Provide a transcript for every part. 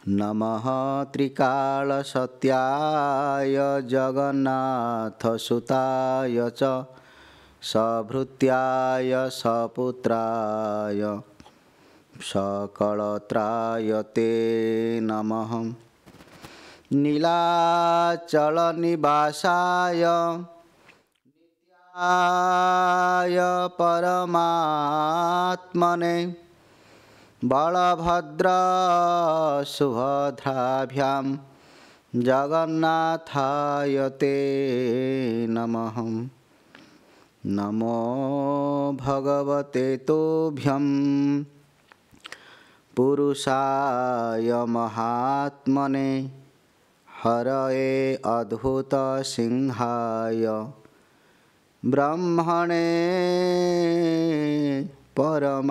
नमः त्रिकालसत्याय जगन्नाथसुताय च सभृत्याय सपुत्राय सकलत्राय ते नमः। नीलाचलनिवासाय नित्याय परमात्मने बलभद्र सुभद्राभ्यां जगन्नाथाय ते नमः। नमो भगवते तुभ्यं पुरुषाय महात्मने हरये अद्भुत सिंहाय ब्रह्मणे परमात्मने।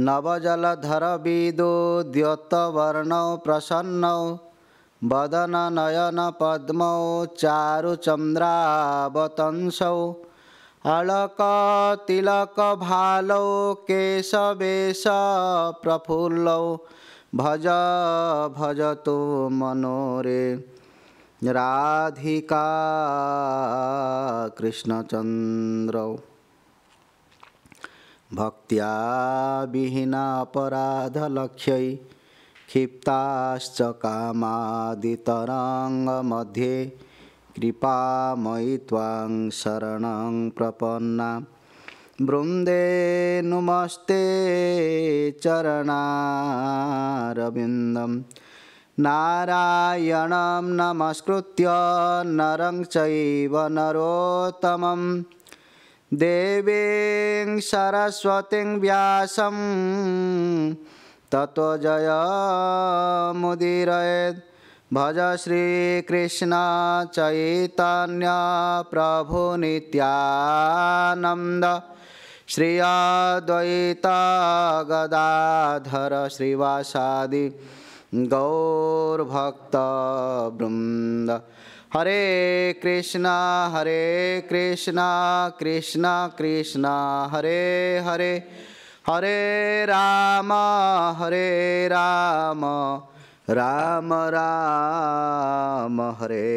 नवजलधर विदुद्यतवर्णौ प्रसन्नौ वदन नयन पद्मौ चारुचन्द्रावतंसौ अलक तिलक भालौ केशवेश प्रफुल्लौ भज भजतु मनोरे राधिका कृष्णचन्द्रौ। भक्त्या विहीना अपराधलक्ष्यै क्षिप्ताश्च कामादितरङ्गमध्ये कृपामयि त्वां शरणं प्रपन्ना वृन्दे नुमस्ते चरणारविन्दम्। नारायणं नमस्कृत्य नरं चैव नरोत्तमं देवीं सरस्वतीं व्यासं ततो जयमुदीरयेत्। भज श्रीकृष्ण चैतन्य प्रभु नित्यानंद श्री अद्वैत गदाधर श्रीवासादि गौरभक्त वृंद। हरे कृष्णा कृष्ण कृष्ण हरे हरे हरे राम राम राम हरे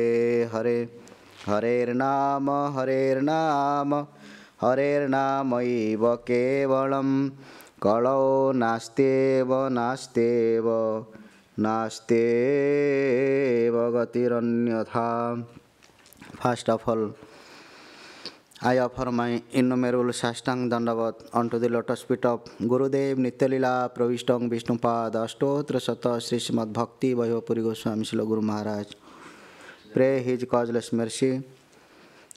हरे हरेर्नाम हरेर्नामैव केवलं कलौ नास्तेव गतिरन्यथा। First of all, I offer my innumerable Sashtang Dandavad unto the lotus feet of Gurudev Nityalila Pravishtam Vishnupad Ashtotra Sata Sripad Bhakti Vaibhava Puri Goswami Srila Guru Maharaj. Pray His causeless mercy.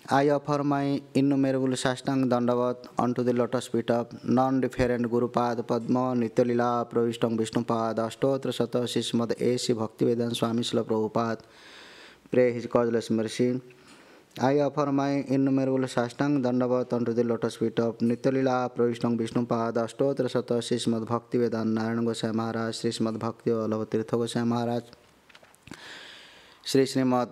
I offer my innumerable Sashtang Dandavad unto the lotus feet of non-different Gurupad Padma Nityalila Pravishtam Vishnupad Ashtotra Sata Sripad A.C. Bhaktivedanta Swami Srila Prabhupada. Pray His causeless mercy. I offer my innumerable Sashtang Dandavad unto the lotus feet of Nityalila Pravishtam Vishnupad Ashtotra Sata Sripad Bhaktivedanta Narayana Goswami Maharaj, Sripad Bhakti Vallabha Tirtha Goswami Maharaj, Srimad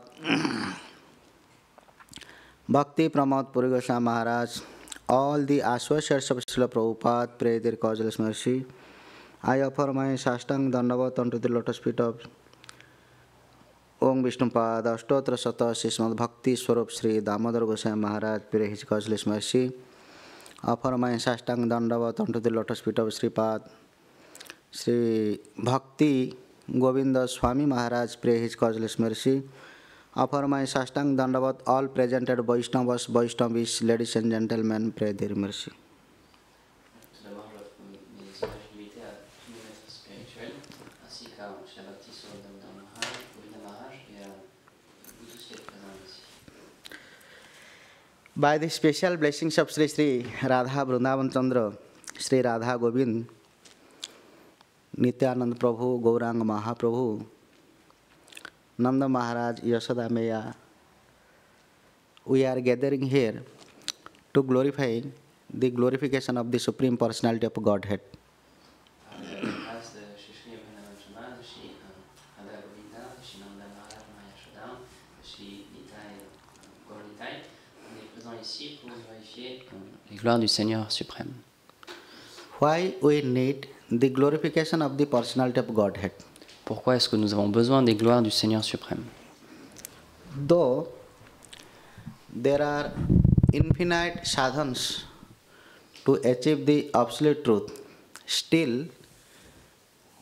Bhakti Pramod Puri Goswami Maharaj, all the associates of Srila Prabhupada, pray their causeless mercy. I offer my Sashtang Dandavad unto the lotus feet of Om Vishnupad Ashtotra Sata Sripad Bhakti Swarup Sri Damodar Goswami Maharaj, pray His causeless mercy. Offer my Sashtang Dandavad unto the lotus feet of Sripad Sri Bhakti Govinda Swami Maharaj, pray His causeless mercy. Offer my Sashtang Dandavad all presented Vaishnavas, Vaishnavis, ladies and gentlemen, pray their mercy. By the special blessings of Sri Sri Radha Vrindavan Chandra, Sri Radha Govind, Nityanand Prabhu, Gauranga Mahaprabhu, Nanda Maharaj, Yashoda Maya, we are gathering here to glorify the glorification of the Supreme Personality of Godhead. Les gloires du Seigneur suprême. Why we need the glorification of the personality of Godhead? Pourquoi est-ce que nous avons besoin des gloires du Seigneur suprême? Though there are infinite sadhans to achieve the absolute truth, still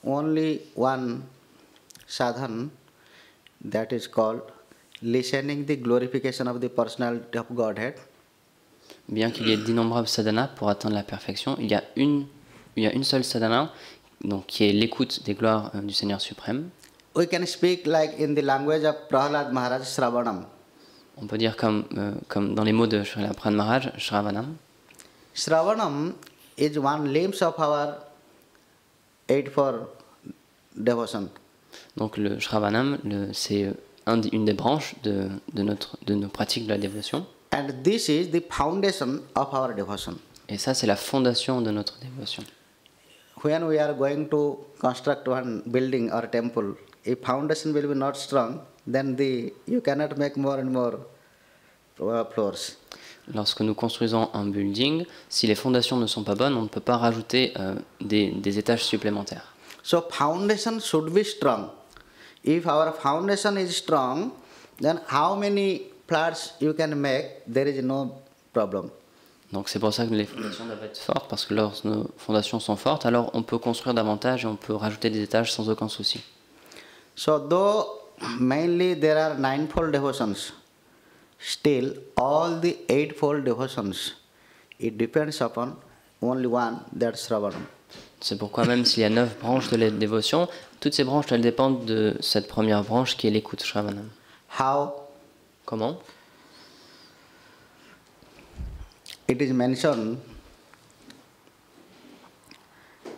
only one sadhan, that is called listening the glorification of the personality of Godhead. Bien qu'il y ait d'innombrables sadhanas pour atteindre la perfection, il y a une seule sadhana, donc, qui est l'écoute des gloires du Seigneur suprême. We can speak like in the language of Prahlad Maharaj, Sravanam. On peut dire comme dans les mots de Srila Maharaj, Sravanam. Sravanam is one glimpse of our eightfold devotion. Donc le Shravanam, c'est une des branches de nos pratiques de la dévotion. And this is the foundation of our devotion. Et ça, c'est la fondation de notre dévotion. When we are going to construct one building or temple, if foundation will be not strong, then you cannot make more and more floors. Lorsque nous construisons un building, si les fondations ne sont pas bonnes, on ne peut pas rajouter des étages supplémentaires. So foundation should be strong. If our foundation is strong, then how many flats you can make, there is no problem. Donc c'est pour ça que les fondations doivent être fortes, parce que lorsque nos fondations sont fortes, alors on peut construire davantage et on peut rajouter des étages sans aucun souci. So though mainly there are ninefold devotions, still all the eightfold devotions, it depends upon only one, that's Sravanam. C'est pourquoi même s'il y a 9 branches de la dévotion, toutes ces branches elles dépendent de cette première branche qui est l'écoute Shravanam. How? Comment? It is mentioned,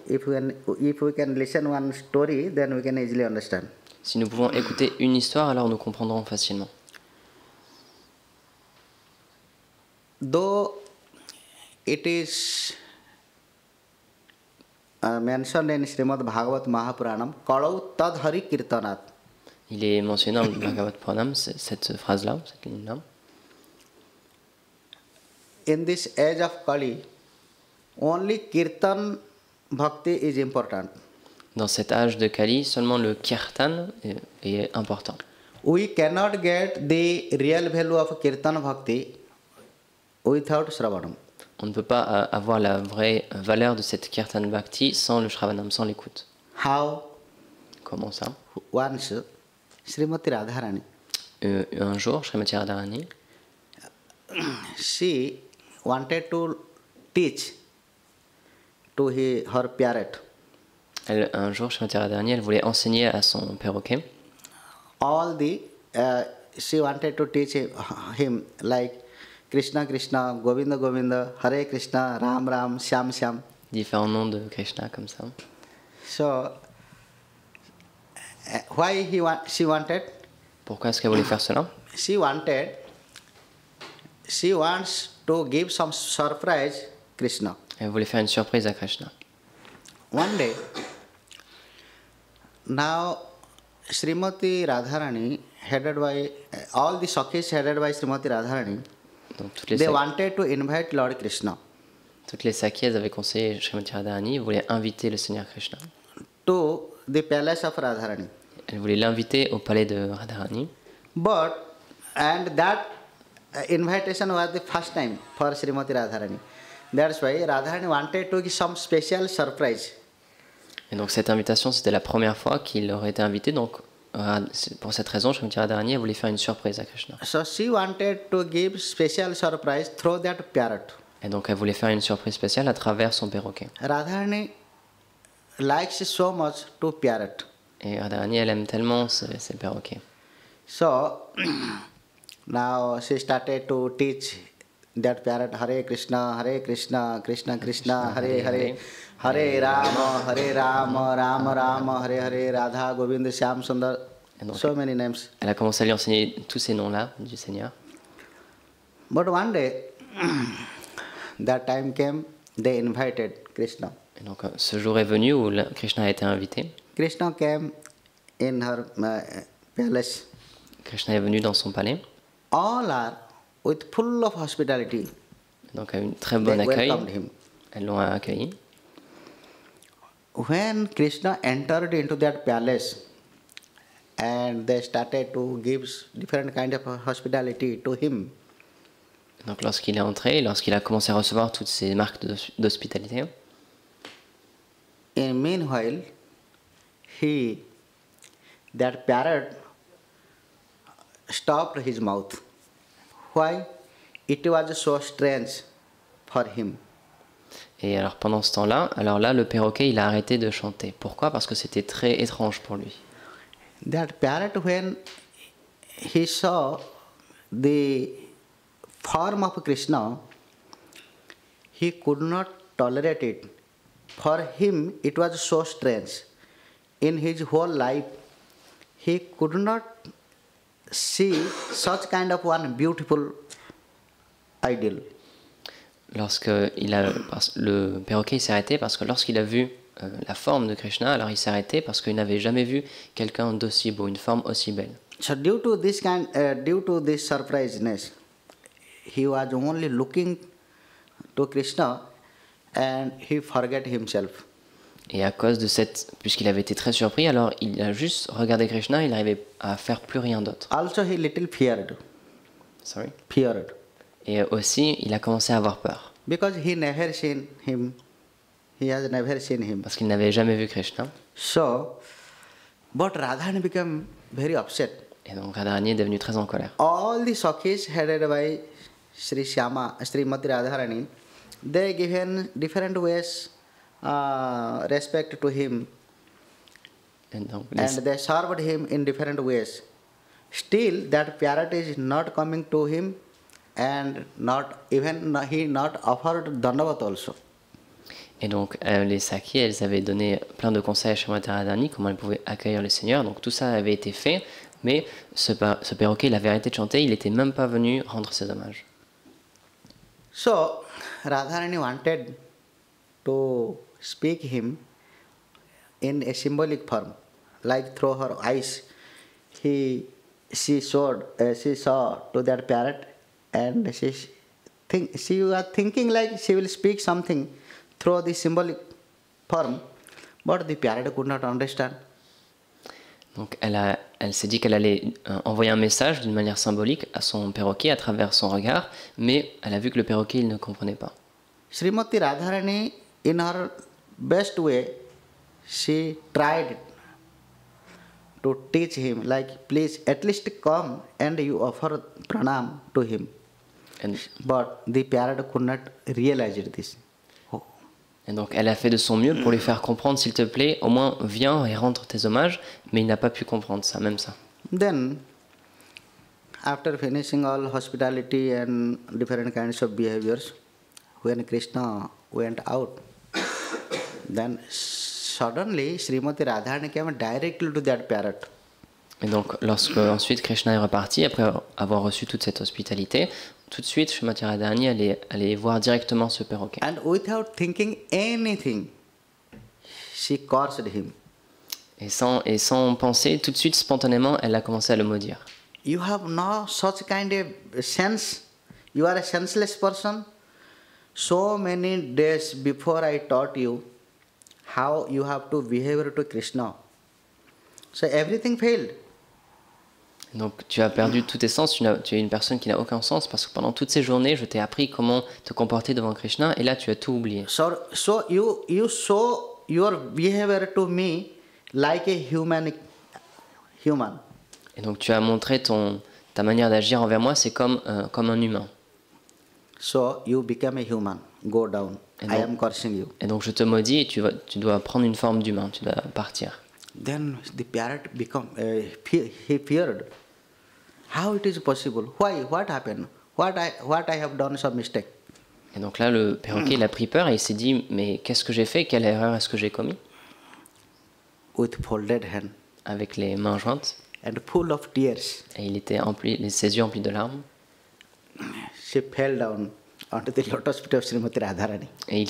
if we can listen one story, then we can easily understand. Si nous pouvons écouter une histoire, alors nous comprendrons facilement. Though it is mentioned in Srimad Bhagavat Mahapuranam, Kalau Tad Hari Kirtanat. Il est mentionné dans le Bhagavad Puranam, cette phrase-là, cette ligne-là. In this age of Kali, only Kirtan Bhakti is important. Dans cet âge de Kali, seulement le kirtan est important. We cannot get the real value of Kirtan Bhakti without Sravanam. On ne peut pas avoir la vraie valeur de cette kirtan bhakti sans le Shravanam, sans l'écoute. How? Comment ça? Once, Srimati Radharani, Un jour, Srimati Radharani, she wanted to teach to her parrot un jour, Srimati Radharani, elle voulait enseigner à son perroquet. She wanted to teach him like Krishna Krishna, Govinda Govinda, Hare Krishna, Ram Ram, Shyam Shyam. Différents noms de Krishna comme ça. So, why she wanted? Pourquoi est-ce qu'elle voulait faire cela? She wants to give some surprise Krishna. Elle voulait faire une surprise à Krishna. One day, now Srimati Radharani, headed by all the Sakhis headed by Srimati Radharani, they wanted to invite Lord Krishna. Toutes les Sakhis avaient conseillé Srimati Radharani, voulaient inviter le Seigneur Krishna. To the palace of Radharani. Elle voulait l'inviter au palais de Radharani. And that invitation was the first time for Srimati Radharani. That's why Radharani wanted to give some special surprise. Et donc cette invitation, c'était la première fois qu'il aurait été invité. Donc pour cette raison, Srimati Radharani voulait faire une surprise à Krishna. So she wanted to give special surprise through that parrot. Et donc elle voulait faire une surprise spéciale à travers son perroquet. Radharani likes so much to parrot. Et Radharani, elle aime tellement ces perroquets. So now she started to teach that parrot Hare Krishna, Krishna Krishna, Hare Hare, Hare Rama, Rama Rama, Hare Hare, Radha Govinda Shyam Sundar, so many names. Elle a commencé à lui enseigner tous ces noms-là du Seigneur. But one day, that time came, they invited Krishna. Et donc ce jour est venu où Krishna a été invité. Krishna came in her palace. Krishna est venu dans son palais. All are with full of hospitality. Donc a eu un très bon accueil. Elles l'ont accueilli. when Krishna entered into that palace and they started to give different kind of hospitality to him, Donc lorsqu'il est entré, lorsqu'il a commencé à recevoir toutes ces marques d'hospitalité, in meanwhile, that parrot stopped his mouth. Why? It was so strange for him. et alors pendant ce temps-là, alors là, le perroquet, il a arrêté de chanter. Pourquoi? Parce que c'était très étrange pour lui. That parrot, when he saw the form of Krishna, he could not tolerate it. For him, it was so strange. In his whole life, he could not see such kind of one beautiful ideal. Le perroquet s'est arrêté parce que lorsqu'il a vu la forme de Krishna, alors il s'est arrêté parce qu'il n'avait jamais vu quelqu'un d'aussi beau, une forme aussi belle. So due to this surpriseness, he was only looking to Krishna and he forgot himself. Et à cause de puisqu'il avait été très surpris, alors il a juste regardé Krishna, il n'arrivait à faire plus rien d'autre. Also he little feared. Sorry. Feared. Et aussi, il a commencé à avoir peur. Because he never seen him. He has never seen him. Parce qu'il n'avait jamais vu Krishna. So, but Radharani became very upset. Et donc Radharani est devenu très en colère. All the Sakhis headed by Srimati Radharani, they given different ways respect to him, And donc, and they served him in different ways. Still, that parrot is not coming to him, and he not offered dandavat also. Et donc, les Sakhis, elles avaient donné plein de conseils à Srimati Radharani, comment elles pouvaient accueillir le Seigneur. Donc tout ça avait été fait, mais ce perroquet, il avait arrêté de chanter, il n'était même pas venu rendre ses hommages. So, Radharani wanted to speak him in a symbolic form, like through her eyes. She saw to that parrot, and she was thinking like she will speak something through the symbolic form, but the parrot could not understand. Donc elle s'est dit qu'elle allait envoyer un message d'une manière symbolique à son perroquet à travers son regard, mais elle a vu que le perroquet, il ne comprenait pas. Srimati Radharani, in her best way, she tried to teach him, like, please at least come and you offer pranam to him. And, But the parrot could not realize this. et donc elle a fait de son mieux pour lui faire comprendre, s'il te plaît, au moins viens et rendre tes hommages, mais il n'a pas pu comprendre ça, même ça. Then, after finishing all hospitality and different kinds of behaviors, when Krishna went out, then suddenly Srimati Radharani came directly to that parrot. Et donc lorsque ensuite Krishna est reparti, après avoir reçu toute cette hospitalité, tout de suite Srimati Radharani allait voir directement ce perroquet. And without thinking anything, she cursed him. Et sans penser, tout de suite, spontanément, elle a commencé à le maudire. You have no such kind of sense. You are a senseless person. So many days before I taught you how you have to behave to Krishna. So everything failed. Donc tu as perdu tous tes sens, tu es une personne qui n'a aucun sens parce que pendant toutes ces journées, je t'ai appris comment te comporter devant Krishna et là tu as tout oublié. So you show your behavior to me like a human. Et donc tu as montré ta manière d'agir envers moi, c'est comme un humain. So you become a human. Go down. I am cursing you. Et donc je te maudis et tu dois prendre une forme d'humain, tu dois partir. Then the parrot he feared. How it is possible? Why? What happened? What I have done some mistake? Et donc là, le perroquet, il a pris peur et il s'est dit, mais qu'est-ce que j'ai fait? Quelle erreur est-ce que j'ai commis? With folded hand. Avec les mains jointes. And full of tears. Et il était ses yeux emplis de larmes. She fell down onto the lotus feet of Srimati Radharani. Et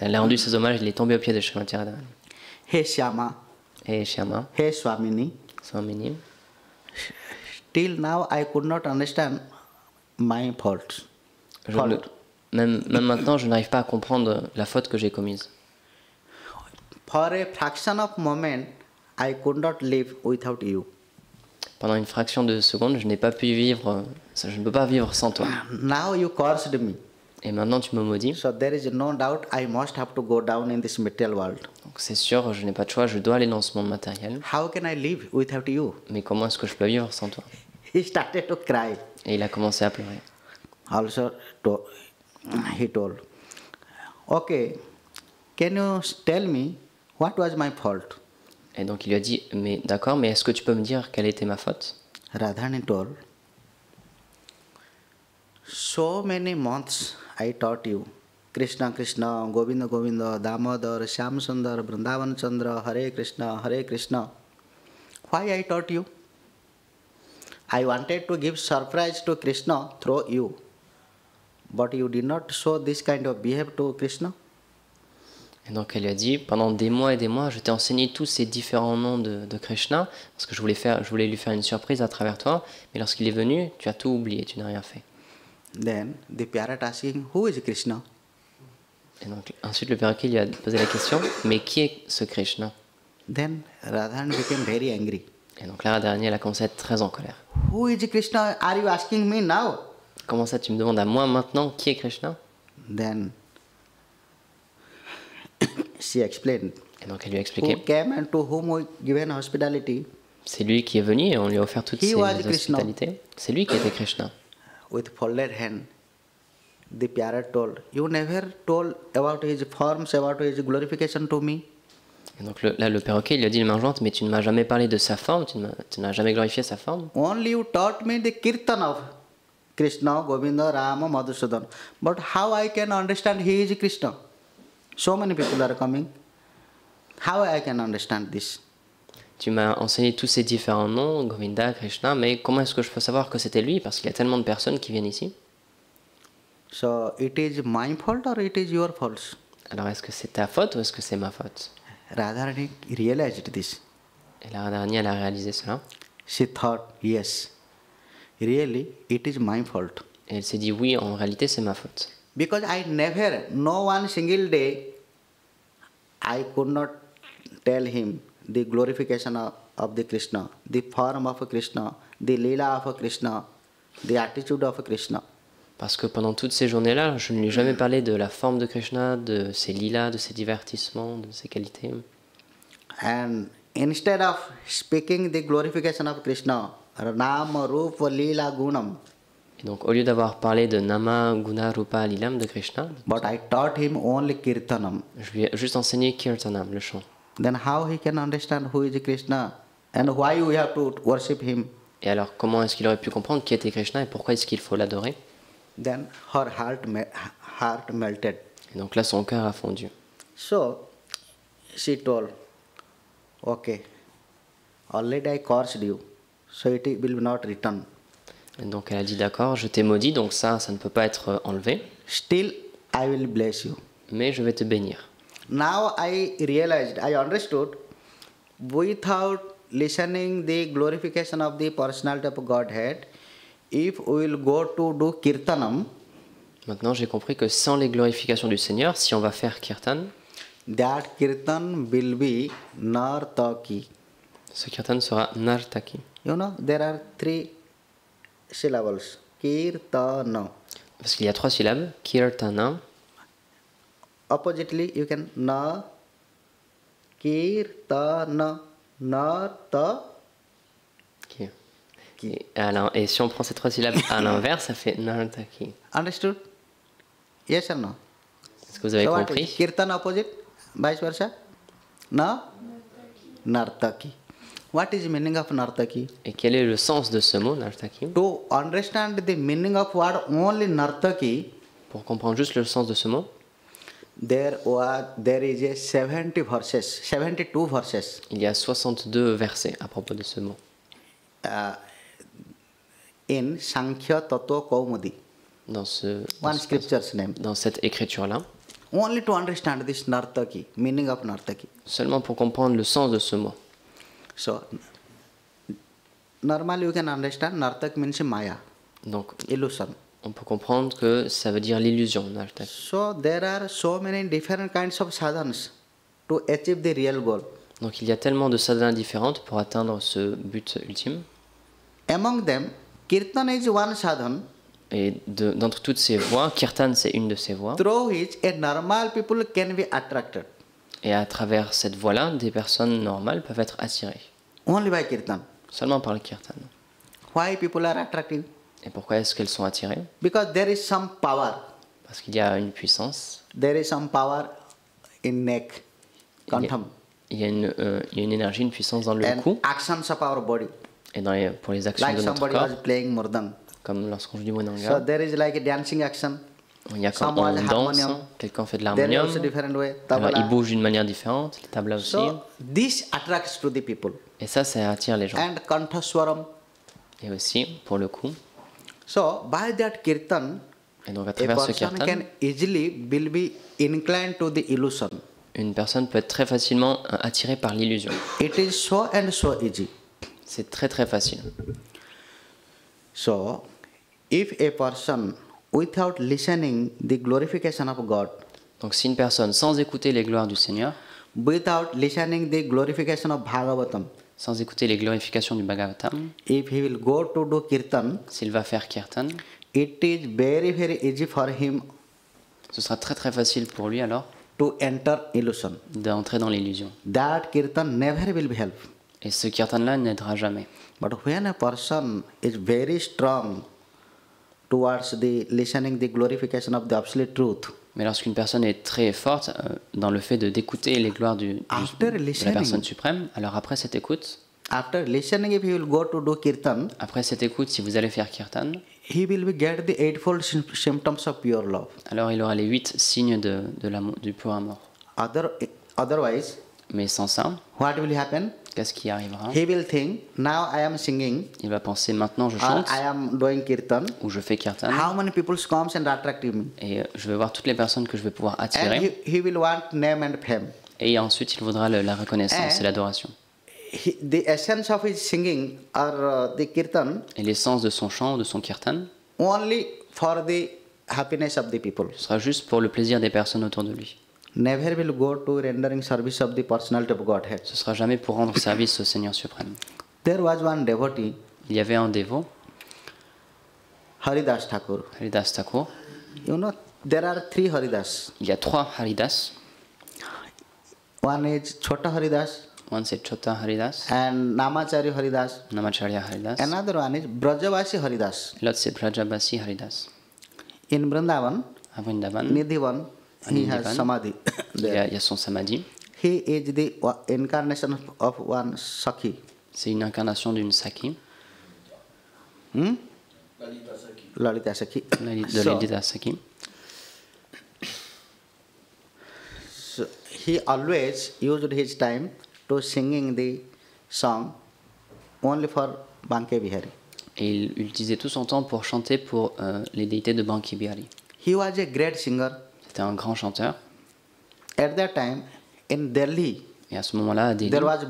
elle a rendu ses hommages, il est tombé aux pieds de Srimati Radharani. Hey Shyama. Hey Shyama. Hey Swamini. Swami. Till now I could not understand my faults. Même maintenant, je n'arrive pas à comprendre la faute que j'ai commise. For a fraction of moment, I could not live without you. Pendant une fraction de seconde, je n'ai pas pu vivre, je ne peux pas vivre sans toi. Now you cursed me. Et maintenant tu me maudis. So there is no doubt I must have to go down in this material world. Donc c'est sûr, je n'ai pas de choix, je dois aller dans ce monde matériel. How can I live without you? Mais comment est-ce que je peux vivre sans toi? He started to cry. Et il a commencé à pleurer. Also, he told, okay, can you tell me what was my fault? Et donc il lui a dit, mais d'accord, mais est-ce que tu peux me dire quelle était ma faute? Radharani told, so many months I taught you Krishna Krishna, Govinda Govinda, Damodar, Shyam Sundar, Vrindavan Chandra, Hare Krishna, Hare Krishna. Why I taught you? I wanted to give surprise to Krishna through you. But you did not show this kind of behavior to Krishna. Et donc elle lui a dit, pendant des mois et des mois, je t'ai enseigné tous ces différents noms de Krishna, parce que je voulais lui faire une surprise à travers toi, mais lorsqu'il est venu, tu as tout oublié, tu n'as rien fait. Then the parrot asking, who is Krishna? Et donc ensuite le perroquet lui a posé la question, mais qui est ce Krishna? Then Radharani became very angry. Et donc là, dernier, elle a commencé à être très en colère. Who is Krishna? Are you asking me now? Comment ça, tu me demandes à moi maintenant qui est Krishna? Then she explained. Et donc elle lui a Who expliqué. came and to whom we given hospitality C'est lui qui est venu et on lui a offert toutes He ces was Krishna. hospitalités. C'est lui qui était Krishna. with folded hand. The parrot told, you never told about his forms, about his glorification to me. Et donc là, le perroquet, il lui a dit les mains jointes, mais tu ne m'as jamais parlé de sa forme, tu n'as jamais glorifié sa forme. Only you taught me the kirtan of Krishna, Govinda, Rama, Madhusudan. But how I can understand he is Krishna? So many people are coming. How I can understand this? Tu m'as enseigné tous ces différents noms, Govinda, Krishna, mais comment est-ce que je peux savoir que c'était lui? Parce qu'il y a tellement de personnes qui viennent ici. So it is my fault or it is your fault? Alors est-ce que c'est ta faute ou est-ce que c'est ma faute? Radharani realized this. Et la dernière, elle a réalisé cela. She thought, yes, really it is my fault. Et elle s'est dit oui, en réalité c'est ma faute. Because I never, no one single day, I could not tell him the glorification of the Krishna, the form of Krishna, the lila of Krishna, the attitude of Krishna. Parce que pendant toutes ces journées-là, je ne lui ai jamais parlé de la forme de Krishna, de ses lilas, de ses divertissements, de ses qualités. And instead of speaking the glorification of Krishna, Nama, Rupa, Lila, Gunam, Et donc au lieu d'avoir parlé de Nama, Guna, Rupa, Lilam de Krishna, but I taught him only Kirtanam. je lui ai juste enseigné Kirtanam, le chant. Then how he can understand who is Krishna and why we have to worship him? Et alors comment est-ce qu'il aurait pu comprendre qui était Krishna et pourquoi est-ce qu'il faut l'adorer? Then her heart melted. Et donc là, son cœur a fondu. So she told, okay, already I cursed you, so it will not return. Et donc elle a dit d'accord, je t'ai maudit, donc ça ne peut pas être enlevé, Still I will bless you. mais je vais te bénir. Now I realized, I understood, without listening the glorification of the personality of Godhead, if we will go to do kirtanam, Maintenant, j'ai compris que sans les glorifications du Seigneur, si on va faire kirtan, that kirtan will be nartaki. ce kirtan sera nartaki. You know, there are 3 syllables. Kirtana. Parce qu'il y a 3 syllabes, kirtana, Oppositely, you can na, kirtana, narta. et si on prend ces 3 syllabes à l'inverse, ça fait nartaki. Understood? Yes or no? Est-ce que vous avez So what compris? is kirtan opposite? Vice versa? Na? Nartaki. What is the meaning of nartaki? Et quel est le sens de ce mot, nartaki? To understand the meaning of word only nartaki, Pour comprendre juste le sens de ce mot, there is a 72 verses. il y a 62 versets à propos de ce mot. In Sankhya Tattva Kaumudi, Dans one scripture's name. dans cette écriture-là, Only to understand this nartaki, meaning of nartaki. seulement pour comprendre le sens de ce mot. So, normally you can understand nartak means maya, Donc, illusion. on peut comprendre que ça veut dire l'illusion, nartaki. So there are so many different kinds of sadhans to achieve the real goal. Donc il y a tellement de sadhanas différentes pour atteindre ce but ultime. Among them, kirtan is one sadhana Et d'entre toutes ces voies, kirtan c'est une de ces voies. through which a normal people can be attracted. Et à travers cette voie-là, des personnes normales peuvent être attirées. Only by kirtan. Seulement par le kirtan. Why people are attracted? Et pourquoi est-ce qu'elles sont attirées? Because there is some power. Parce qu'il y a une puissance. There is some power in neck, kantham, Il y a une énergie, une puissance dans le and cou actions of our body. et pour les actions Like de notre somebody corps, was playing murdang. comme lorsqu'on joue du So monanga. there is like a dancing action. Il y a quand Some on was danse, harmonium. quelqu'un fait de There is l'harmonium. also different way. Alors il Tabla. bouge d'une manière différente, le tabla aussi. So this attracts to the people. Et ça attire les gens. And kanthaswaram. Et aussi, pour le coup. So by that kirtan, Et donc à a travers ce person kirtan, can easily will be inclined to the illusion. une personne peut être très facilement attirée par l'illusion. It is so and so easy. C'est très très facile. So if a person without listening the glorification of God, Donc si une personne, sans écouter les gloires du Seigneur, without listening the glorification of Bhagavatam, sans écouter les glorifications du Bhagavatam, if he will go to do kirtan, s'il va faire kirtan, it is very very easy for him ce sera très très facile pour lui alors to enter illusion. d'entrer dans l'illusion. That kirtan never will be help. Et ce kirtan-là n'aidera jamais. But when a person is very strong towards the listening the glorification of the absolute truth, Mais lorsqu'une personne est très forte dans le fait d'écouter les gloires de la personne suprême, alors après cette écoute, after listening, if he will go to do kirtan, si vous allez faire kirtan, he will be get the eightfold symptoms of pure love. alors il aura les 8 signes du pur amour. Otherwise, Mais sans ça, what will happen? qu'est-ce qui arrivera? He will think, now I am singing, Il va penser maintenant je or chante I am doing kirtan. ou je fais kirtan How many people comes and attract me? et je vais voir toutes les personnes que je vais pouvoir And attirer he will want name and fame. et ensuite il voudra la reconnaissance et l'adoration. The essence of his singing or the kirtan Et l'essence de son chant ou de son kirtan, only for the happiness of the people. ce sera juste pour le plaisir des personnes autour de lui. Never will go to rendering service of the personality of Godhead. Ce sera jamais pour rendre service au Seigneur suprême. There was one devotee, Il y avait un dévot, Haridas Thakur. Haridas Thakur. You know, there are three Haridas. Il y a 3 Haridas. One is Chota Haridas Un c'est Chota Haridas, and Namacharya Haridas. Namacharya Haridas. Another one is Brajavasi Haridas. L'autre c'est Brajabasi Haridas. In Vrindavan, À Vrindavan, Nidhivan, he has Nidhivan. Samadhi. il y a son samadhi. He is the incarnation of one Sakhi. C'est une incarnation d'une Sakhi, Lalita Sakhi. de Lalita Sakhi. So he always used his time to singing the song only for Banke Bihari. Et il utilisait tout son temps pour chanter pour les déités de Banki Bihari. He was a great singer. C'était un grand chanteur. At that time, in Delhi, Et à ce moment-là, à Delhi, there was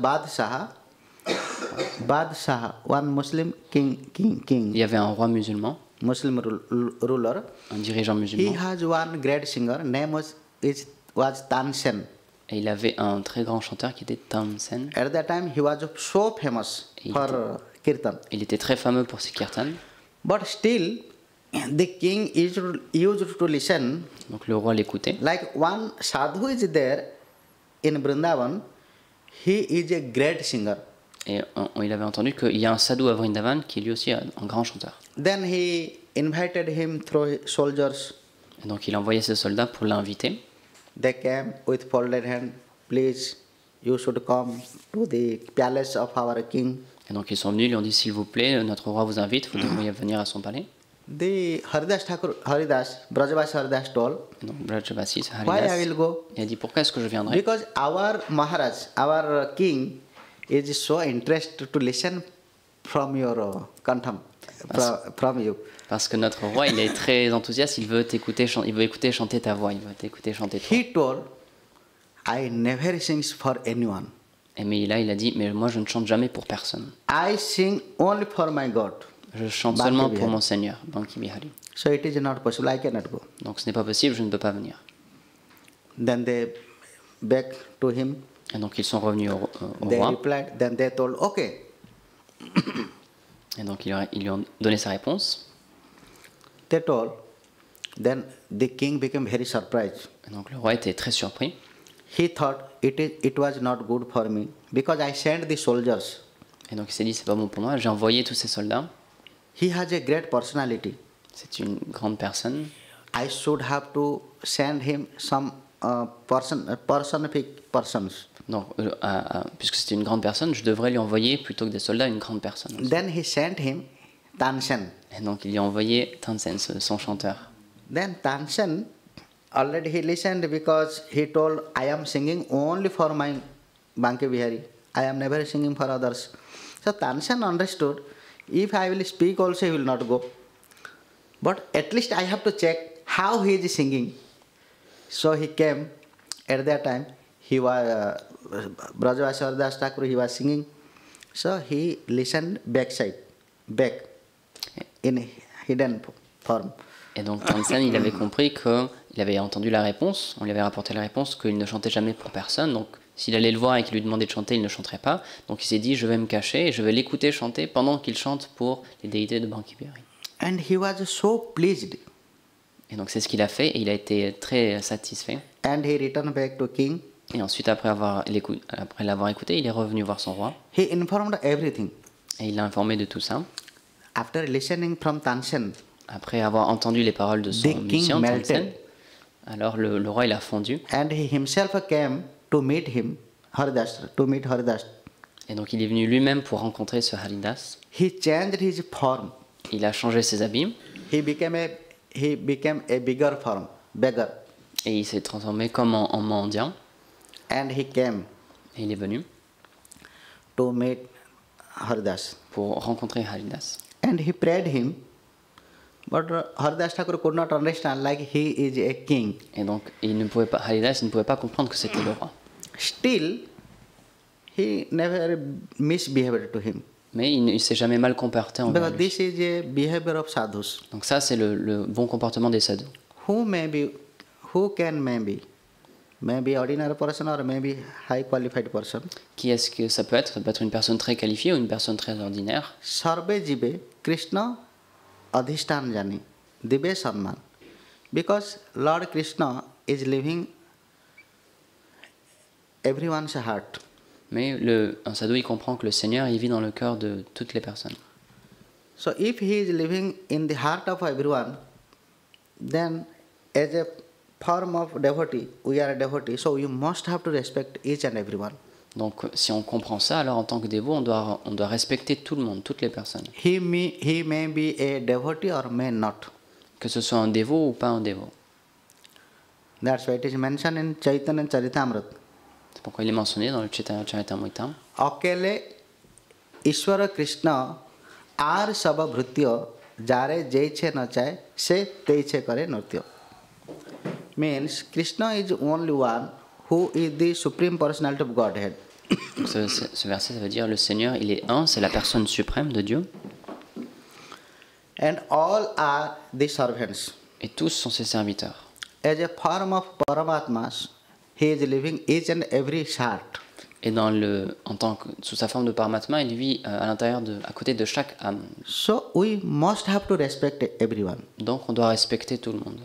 Badshah, one Muslim il king, y avait un roi musulman, Muslim ruler. un dirigeant He musulman. has one great singer, name was Tansen. Et il avait un très grand chanteur qui était Tamsen. At that time, he was so famous for kirtan. Il était très fameux pour ses kirtans. But still, the king used to listen. Donc le roi l'écoutait. Like one sadhu is there in Vrindavan, he is a great singer. Et il avait entendu qu'il y a un sadhu à Vrindavan qui est lui aussi un grand chanteur. Then he invited him through soldiers. Et donc il a envoyé ses soldats pour l'inviter. They came with folded hand. Please, you should come to the palace of our king. Et donc ils sont venus, ils lui ont dit s'il vous plaît, notre roi vous invite, vous devriez venir à son palais. The Haridas, Brajavasi Haridas told, Et donc Brajabasi, why I Haridas, will go? il a dit pourquoi est-ce que je viendrai? Because our Maharaj, our king, is so interested to listen from your kantham, from you. Parce que notre roi, il est très enthousiaste, il veut écouter chanter ta voix, il veut t'écouter chanter toi. He told, I never sing for anyone. Et mais là, il a dit, mais moi je ne chante jamais pour personne. I sing only for my God. Je chante Banki seulement Bihari. pour mon Seigneur, Banki Bihari. So it is not possible, I cannot go. Donc ce n'est pas possible, je ne peux pas venir. Then they back to him. Et donc ils sont revenus au They roi. replied, then they told, okay. Et donc ils lui ont donné sa réponse. They told, then the king became very surprised. Et donc le roi était très surpris. He thought it was not good for me because I sent the soldiers. Et donc il s'est dit, c'est pas bon pour moi, j'ai envoyé tous ces soldats. He has a great personality. C'est une grande personne. I should have to send him some personific persons. Donc, puisque c'était une grande personne, je devrais lui envoyer, plutôt que des soldats, une grande personne aussi. Then he sent him Tansen. Et donc il lui a envoyé Tansen, son chanteur. Then Tansen, already he listened because he told, I am singing only for my Banke Bihari. I am never singing for others. So Tansen understood, if I will speak also he will not go. But at least I have to check how he is singing. So he came. At that time, he was Brajavasi Haridas Thakur, he was singing. So he listened back, in hidden form. Et donc Tansen, il avait compris qu'il avait entendu la réponse, on lui avait rapporté la réponse qu'il ne chantait jamais pour personne. Donc s'il allait le voir et qu'il lui demandait de chanter, il ne chanterait pas. Donc il s'est dit, je vais me cacher et je vais l'écouter chanter pendant qu'il chante pour les déités de Banke Bihari. And he was so pleased. Et donc c'est ce qu'il a fait et il a été très satisfait. And he returned back to king. Et ensuite, après l'avoir écouté, il est revenu voir son roi. He informed everything. Et il l'a informé de tout ça. After listening from Tansen, Après avoir entendu les paroles de son the king musicien, Tansen, melted. alors le roi il a fondu. And he himself came to meet him, Haridas. Et donc il est venu lui-même pour rencontrer ce Haridas. He changed his form. Il a changé ses habits. He became a bigger form, beggar. Et il s'est transformé comme en mendiant. And he came Et il est venu to meet Haridas. pour rencontrer Haridas. And he prayed him. But Haridas Thakur could not understand, like he is a king. Et donc Haridas ne pouvait pas comprendre que c'était le roi. Still, he never misbehaved to him. Mais il ne s'est jamais mal comporté envers Because lui. this is a behavior of sadhus. Donc ça c'est le bon comportement des sadhus. Who can maybe ordinary person or maybe high qualified person. Qui est-ce que ça peut être? Ça peut être une personne très qualifiée ou une personne très ordinaire. Sarve jibe Krishna adhishtan jani dibe samman. Because Lord Krishna is living everyone's heart. Mais un sadhu, il comprend que le Seigneur, il vit dans le cœur de toutes les personnes. So if he is living in the heart of everyone, then as a form of devotee, we are a devotee, so you must have to respect each and everyone. Donc, si on comprend ça, alors en tant que dévot, on doit respecter tout le monde, toutes les personnes. He may be a devotee or may not. Que ce soit un dévot ou pas un dévot. That's why it is mentioned in Chaitanya Charitamrita. C'est pourquoi il est mentionné dans le Chaitanya Charitamrita. Akele Ishwara Krishna ar saba bhrutya jare jaiche nachaye se teiche kare nritya. Means Krishna is only one who is the supreme personality of Godhead. Ce verset, ça veut dire le Seigneur, il est un, c'est la personne suprême de Dieu. And all are the servants. Et tous sont ses serviteurs. As a form of Paramatma, he is living each and every heart. Et sous sa forme de Paramatma, il vit à côté de chaque âme. So we must have to respect everyone. Donc on doit respecter tout le monde.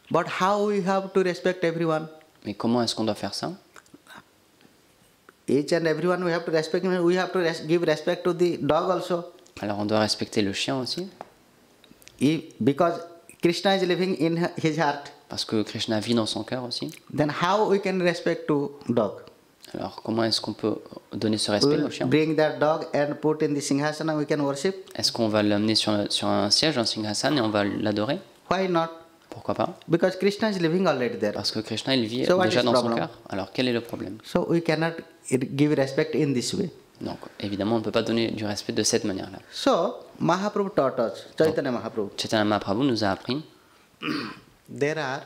But how we have to respect everyone? Mais comment est-ce qu'on doit faire ça? Each and everyone we have to respect. We have to give respect to the dog also. Alors on doit respecter le chien aussi. Because Krishna is living in his heart. Parce que Krishna vit dans son cœur aussi. Then how we can respect to dog? Alors comment est-ce qu'on peut donner ce respect au chien? Bring that dog and put in the singhasana, we can worship. Est-ce qu'on va l'amener sur un siège, un singhasana, et on va l'adorer? Why not? Pourquoi pas? Because Krishna is living already there. Parce que Krishna il vit So déjà dans son cœur. Alors quel est le problème? So we cannot give respect in this way. Donc évidemment on ne peut pas donner du respect de cette manière-là. So Mahaprabhu taught us, Chaitanya Mahaprabhu. Chaitanya Mahaprabhu nous a appris. There are,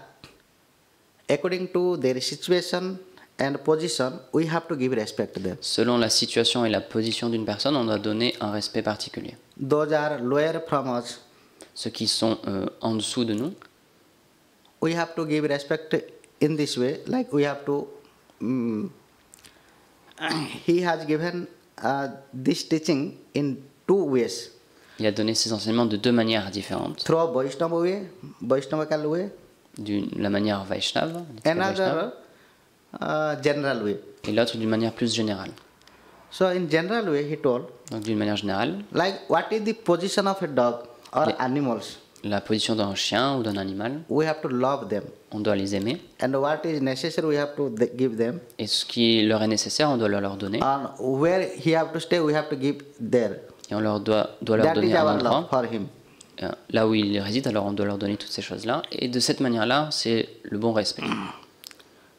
according to their situation and position, we have to give respect to them. Selon la situation et la position d'une personne, on doit donner un respect particulier. Those are lower from us. Ceux qui sont en dessous de nous, We have to give respect in this way, like we have to he has given this teaching in two ways. Il a donné ses enseignements de deux manières différentes. Through Vaishnava way, Vaishnavakal way, La manière Vaishnava, another general way. et l'autre d'une manière plus générale. So in general way he told, Donc d'une manière générale, like what is the position of a dog or Les- animals? la position d'un chien ou d'un animal, We have to love them. on doit les aimer. And what is necessary we have to give them. Et ce qui leur est nécessaire, on doit leur donner. And where he have to stay, we have to give there. Et on doit leur That is donner un our love endroit. for him. Là où il réside, alors on doit leur donner toutes ces choses-là. Et de cette manière-là, c'est le bon respect.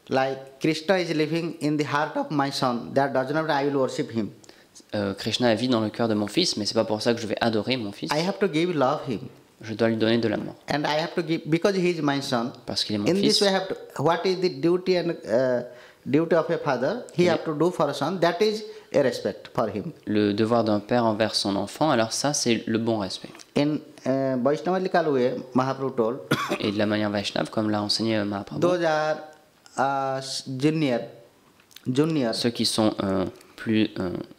Like Krishna is living in the heart of my son. That does not mean I will worship him. Krishna vit dans le cœur de mon fils, mais c'est pas pour ça que je vais adorer mon fils. I have to give love him. Je dois lui donner de l'amour. And I have to give, because he is my son. Parce qu'il est mon In this fils. way, I have to, what is the duty and duty of a father? He have to do for a son. That is a respect for him. Le devoir d'un père envers son enfant, alors ça, c'est le bon respect. In Vaishnava way, Mahaprabhu told, Et de la manière Vaishnava, comme l'a enseigné Mahaprabhu, those are junior, ceux qui sont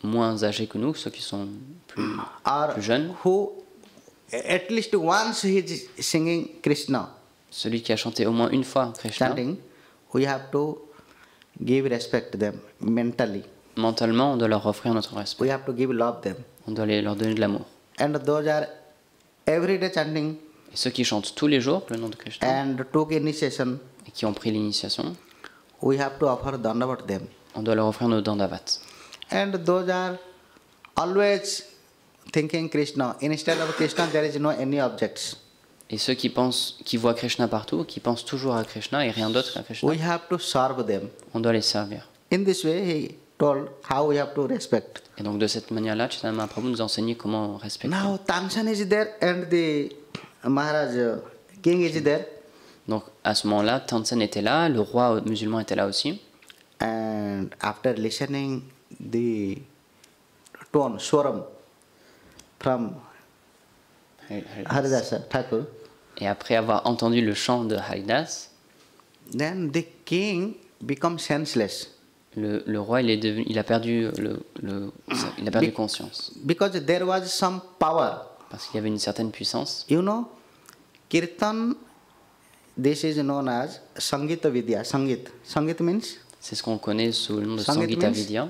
moins âgés que nous, ceux qui sont plus or jeunes, who at least once he is singing Krishna, celui qui a chanté au moins une fois Krishna, chanting, we have to give respect to them mentally. mentalement, on doit leur offrir notre respect. We have to give love them. On doit leur donner de l'amour. And those are everyday chanting Et ceux qui chantent tous les jours le nom de Krishna and took initiation, et qui ont pris l'initiation, we have to offer dandavat them. on doit leur offrir nos dandavat. And those are always thinking Krishna. Instead of Krishna, there is no any objects. Et ceux qui voient Krishna partout, qui pensent toujours à Krishna et rien d'autre qu'à Krishna, We have to serve them. on doit les servir. In this way, he told how we have to respect. Et donc de cette manière-là, Chaitanya Mahaprabhu nous a enseigné comment respecter. Now Tansan is there and the Maharaj king is there. Donc à ce moment-là, Tansen était là, le roi musulman était là aussi. And after listening the tone, swaram from Haridasa Thakur, Et après avoir entendu le chant de Haridas, then the king becomes senseless. le roi il a perdu il a perdu conscience Because there was some power. parce qu'il y avait une certaine puissance. You know, kirtan, this is known as Sangita Vidya. Sangit means C'est ce qu'on connaît sous le nom de Sangit Sangita means Vidya.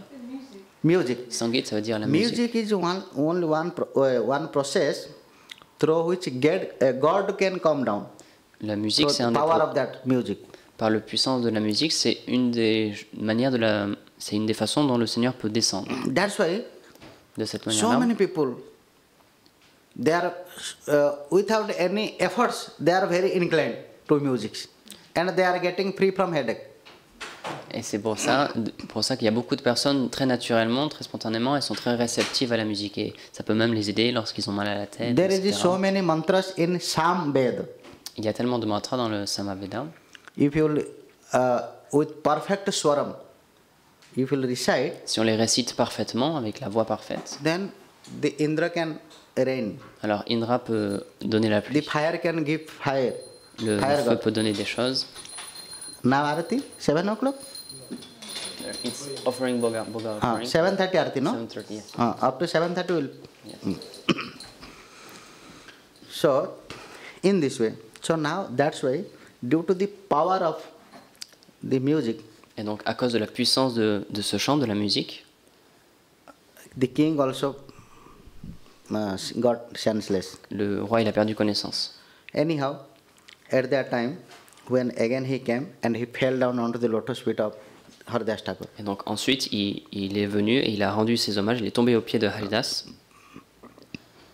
music. Sangit, ça veut dire la musique. Music is only one process through which God can come down. La musique, So c'est the un des power of that music. par la puissance de la musique, c'est une des manières c'est une des façons dont le Seigneur peut descendre. That's why De cette so manière-là, many people, they are without any efforts, they are very inclined to music, and they are getting free from headache. et c'est pour ça qu'il y a beaucoup de personnes très naturellement, très spontanément, elles sont très réceptives à la musique et ça peut même les aider lorsqu'ils ont mal à la tête. There is etc. so many mantras in Sam Ved. Il y a tellement de mantras dans le Samaveda. If you with perfect swaram, if you recite, Si on les récite parfaitement, avec la voix parfaite, then the Indra can rain. alors Indra peut donner la The pluie. fire can give fire. Le Fire feu God. peut donner des choses. Now Arati, 7 o'clock? It's offering Boga 7:30 Arati, no? 7:30, yes. Up to 7:30 will. Yes. So, in this way. So now that's why, due to the power of the music, Et donc, à cause de la puissance de ce chant, de la musique, the king also got senseless. le roi il a perdu connaissance. Anyhow, at that time, when again he came and he fell down onto the lotus feet of Haridas Thakur. Et donc ensuite, il est venu et il a rendu ses hommages. Il est tombé aux pieds de Haridas.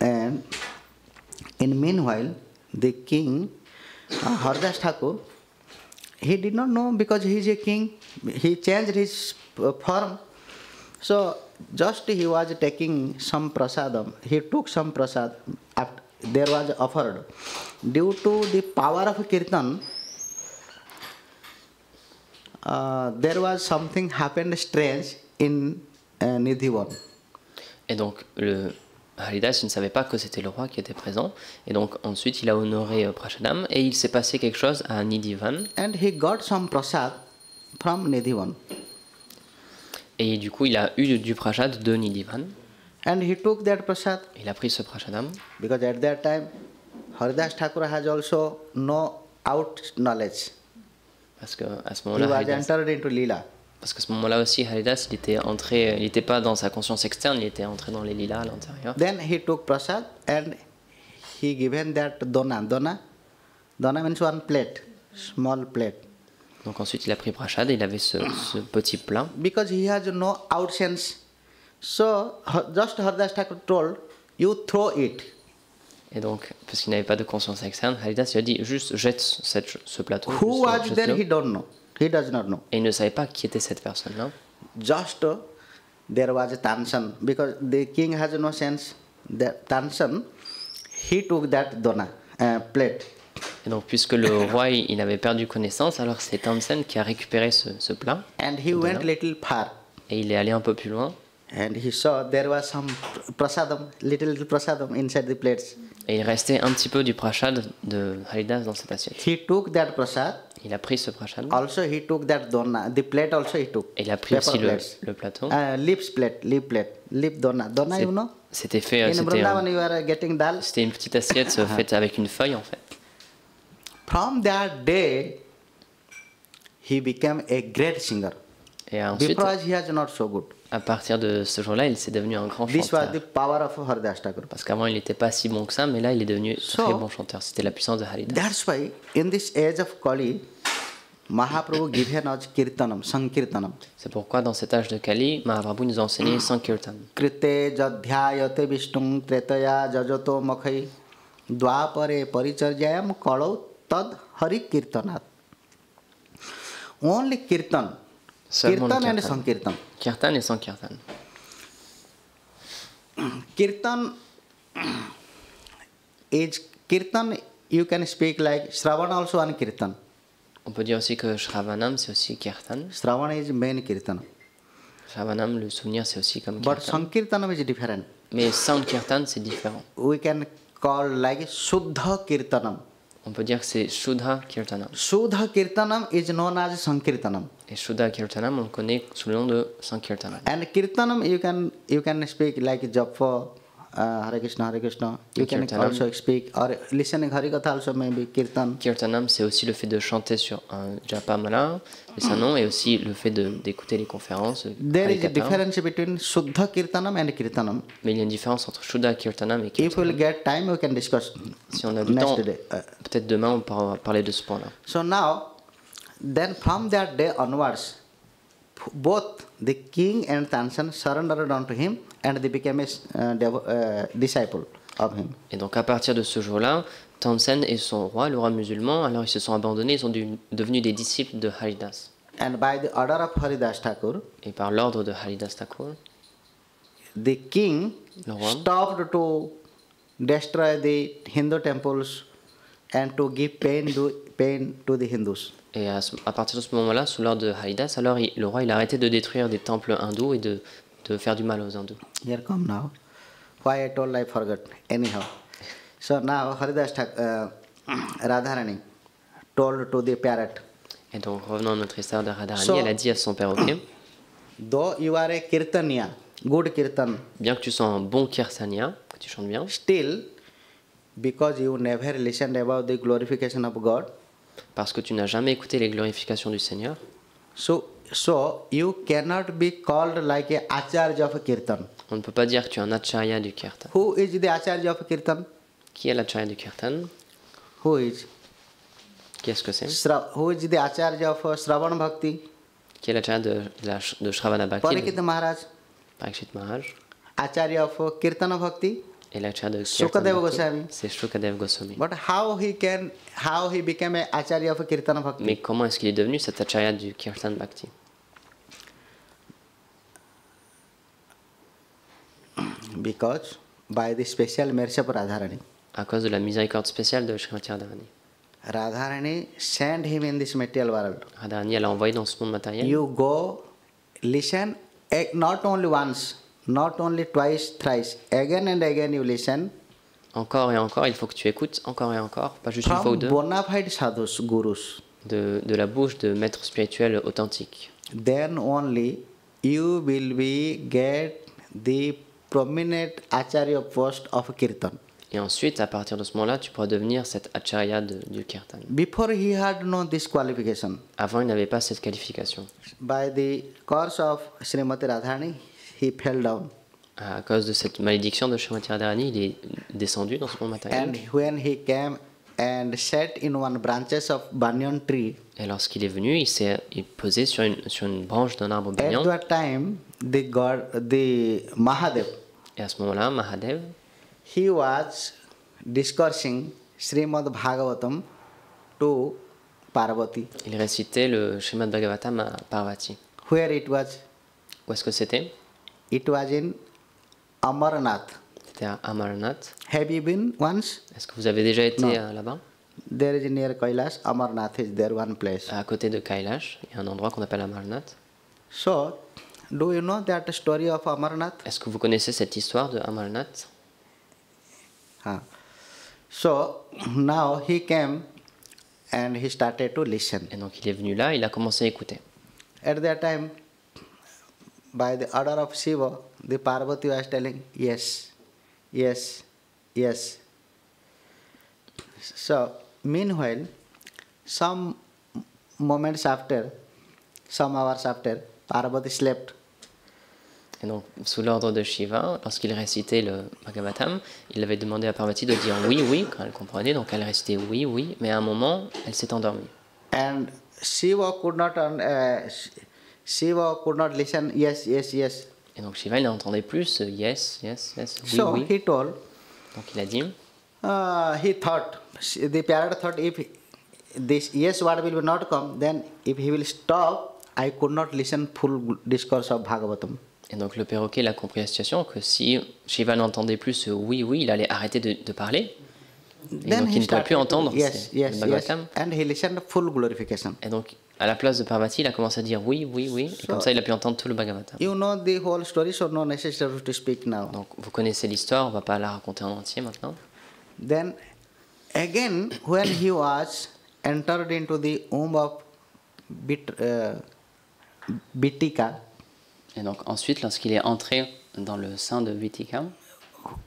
And in meanwhile, the king, Haridas Thakur, he did not know because he is a king. He changed his form. So just he was taking some prasadam. He took some prasad. After, there was offered. Due to the power of kirtan, there was something happened strange in Nidhivan. Et donc, le Haridas, il ne savait pas que c'était le roi qui était présent. Et donc, ensuite, il a honoré Prashadam. Et il s'est passé quelque chose à Nidhivan. And he got some prasad from Nidhivan. Et du coup, il a eu du prasad de Nidhivan. And he took that prasad Il a pris ce prasadam because at that time Haridas Thakur has also no out knowledge. parce que à ce He moment-là, was Haridas, entered into Leela. parce qu'à ce moment-là aussi, Haridas, il était entré, il n'était pas dans sa conscience externe, il était entré dans les lilas à l'intérieur. Then he took prasad and he given that dona. Dona means one plate, small plate. Donc ensuite, il a pris prasad et il avait ce petit plat. Because he has no out sense. So just Haridas Thakur told, you throw it. Et donc, parce qu'il n'avait pas de conscience externe, Haridas lui a dit juste jette ce plateau. Who was juste there, jette-le. he don't know. He does not know. Et il ne savait pas qui était cette personne-là. Just there was a Tansan. Because the king has no sense. The Tansan, he took that dona, plate. Et donc, puisque le roi il avait perdu connaissance, alors c'est Tansen qui a récupéré ce plat. And he went little far. Et il est allé un peu plus loin. And he saw there was some prasadam, little prasadam inside the plates. Et il restait un petit peu du prasad de Haridas dans cette assiette. He took that prasad. Il a pris ce prasad. Also he took that dona. The plate also he took. Et il a pris Paper aussi plates. le plateau. Lips plate, lip dona. Dona, C'est- you know? C'était fait, In Vrindavan you are getting dal. c'était une petite assiette faite avec une feuille en fait. From that day, he became a great singer. Et ensuite, Because he was not so good. à partir de ce jour-là, il s'est devenu un grand This was chanteur. the power of Haridas Thakur. Parce qu'avant, il n'était pas si bon que ça, mais là, il est devenu So- très bon chanteur. C'était la puissance de Haridas. That's why in this age of Kali, Mahaprabhu given us kirtanam, sankirtanam. C'est pourquoi, dans cet âge de Kali, Mahaprabhu nous a enseigné Sankirtan. Krite jadhyayate vishtung tretaya jajato makhai dvapare paricharyayam kalau tad hari kirtanat. Only kirtan. Seulement le Kirtan and kirtan. sankirtan. Kirtan et Sankirtan. Kirtan is kirtan you can speak like Sravan also one kirtan. On peut dire aussi que Shravanam, c'est aussi Kirtan. Sravan is main kirtan. Shravanam, le souvenir, c'est aussi comme But Kirtan. sankirtanam is different. Mais Sankirtan, c'est différent. We can call like Suddha kirtanam. On peut dire que c'est Shuddha Kirtanam. Suddha kirtanam is known as sankirtanam. Et Shuddha Kirtanam, on le connaît sous le nom de Sankirtanam. And kirtanam you can speak like japa Hare Krishna Hare Krishna. You can Kirtanam. also speak or listening Harikatha also maybe kirtan. Kirtanam, c'est aussi le fait de chanter sur un japamala, et son nom, et aussi le fait d'écouter les conférences. There is a Harikatha. difference between Suddha kirtanam and kirtanam. Mais il y a une différence entre Shuddha Kirtanam et If Kirtanam. we'll get time we can discuss Si on a du temps, next day. peut-être demain on pourra parler de ce point-là. So now, then from that day onwards, both the king and Tansan surrendered unto him and they became a disciple of him. Et donc à partir de ce jour-là, Tansen et son roi, le roi musulman, alors ils se sont abandonnés, ils sont devenus des disciples de Haridas. And by the order of Haridas Thakur, Et par l'ordre de Haridas Thakur, the king Le roi. stopped to destroy the Hindu temples and to give pain to the Hindus. et à partir de ce moment-là, sous l'ordre de Haridas, alors le roi il a arrêté de détruire des temples hindous et de faire du mal aux hindous. Here come now. Why I told I forgot. Anyhow. So now Haridas Thakur, Radharani told to the parrot, Et donc revenons à notre histoire de Radharani, So- elle a dit à son perroquet, though you are a kirtaniya, good kirtan, bien que tu sois un bon kirtania, que tu chantes bien, still, because you never listened about the glorification of God, parce que tu n'as jamais écouté les glorifications du Seigneur, so you cannot be called like a acharya of kirtan. on ne peut pas dire que tu es un acharya du kirtan. Who is the acharya of kirtan? Qui est l'acharya du kirtan? Who is? Qu'est-ce que c'est? Who is the acharya of Sravan Bhakti? Qui est l'acharya de Shravana Bhakti, Parikshit Maharaj. Parikshit Maharaj. Acharya of Kirtana Bhakti? Et l'acharya de Kirtan Sukadeva Bhakti, Goswami. c'est Shukadev Goswami. But how he became a acharya of Kirtana Bhakti? Mais comment est-ce qu'il est devenu cet acharya du Kirtan Bhakti? Because by the special mercy of Radharani. À cause de la miséricorde spéciale de Srimati Radharani. Radharani sent him in this material world. Radharani, elle a envoyé dans ce monde matériel. You go, listen, not only once, not only twice, thrice, again and again you listen Encore et encore, il faut que tu écoutes encore et encore, pas juste une fois ou from deux, bona fide sadhus, gurus. de la bouche de maîtres spirituels authentiques. Then only you will be get the prominent acharya post of kirtan. Et ensuite, à partir de ce moment-là, tu pourras devenir cet acharya du kirtan. Before he had no this qualification. Avant, il n'avait pas cette qualification. By the course of Srimati Radharani, he fell down. À cause de cette malédiction de Srimati Radharani, il est descendu dans ce monde matériel. And when he came and sat in one branches of banyan tree, Et lorsqu'il est venu, il s'est posé sur une branche d'un arbre banyan. at that time, the Mahadev, Et à ce moment-là, Mahadev, he was discoursing Srimad Bhagavatam to Parvati. il récitait le Srimad Bhagavatam à Parvati. Where it was? Où est-ce que c'était? It was in Amarnath. C'était à Amarnath. Have you been once? Est-ce que vous avez déjà été Non. là-bas? There is near Kailash, Amarnath is there one place. À côté de Kailash, il y a un endroit qu'on appelle Amarnath. So, do you know that story of Amarnath? Est-ce que vous connaissez cette histoire de Amarnath? So, now he came and he started to listen. Et donc il est venu là, il a commencé à écouter. At that time, by the order of Shiva, the Parvati was telling, yes, yes, yes. So, meanwhile, some moments after, some hours after, Parvati slept. Et donc, sous l'ordre de Shiva, lorsqu'il récitait le Bhagavatam, il avait demandé à Parvati de dire oui, oui, quand elle comprenait. Donc elle récitait oui, oui, mais à un moment, elle s'est endormie. And Shiva could not listen, yes, yes, yes. Et donc Shiva, il n'entendait plus ce yes, yes, yes, oui, So oui. he told, Donc il a dit, he thought, the parrot thought, if this yes word will not come, then if he will stop, I could not listen full discourse of Bhagavatam. et donc le perroquet il a compris la situation, que si Shiva n'entendait plus ce oui, oui, il allait arrêter de parler. Et Then donc il he ne pourrait plus started, entendre yes, le yes, yes, Bhagavatam. and he listened full glorification. Et donc, à la place de Parvati, il a commencé à dire oui, oui, oui. Et comme ça, il a pu entendre tout le Bhagavatam. You know the whole story, so no necessary to speak now. Donc, vous connaissez l'histoire, on ne va pas la raconter en entier maintenant. Then, again, when he was entered into the womb of Bitika, Et donc, ensuite, lorsqu'il est entré dans le sein de Vitika,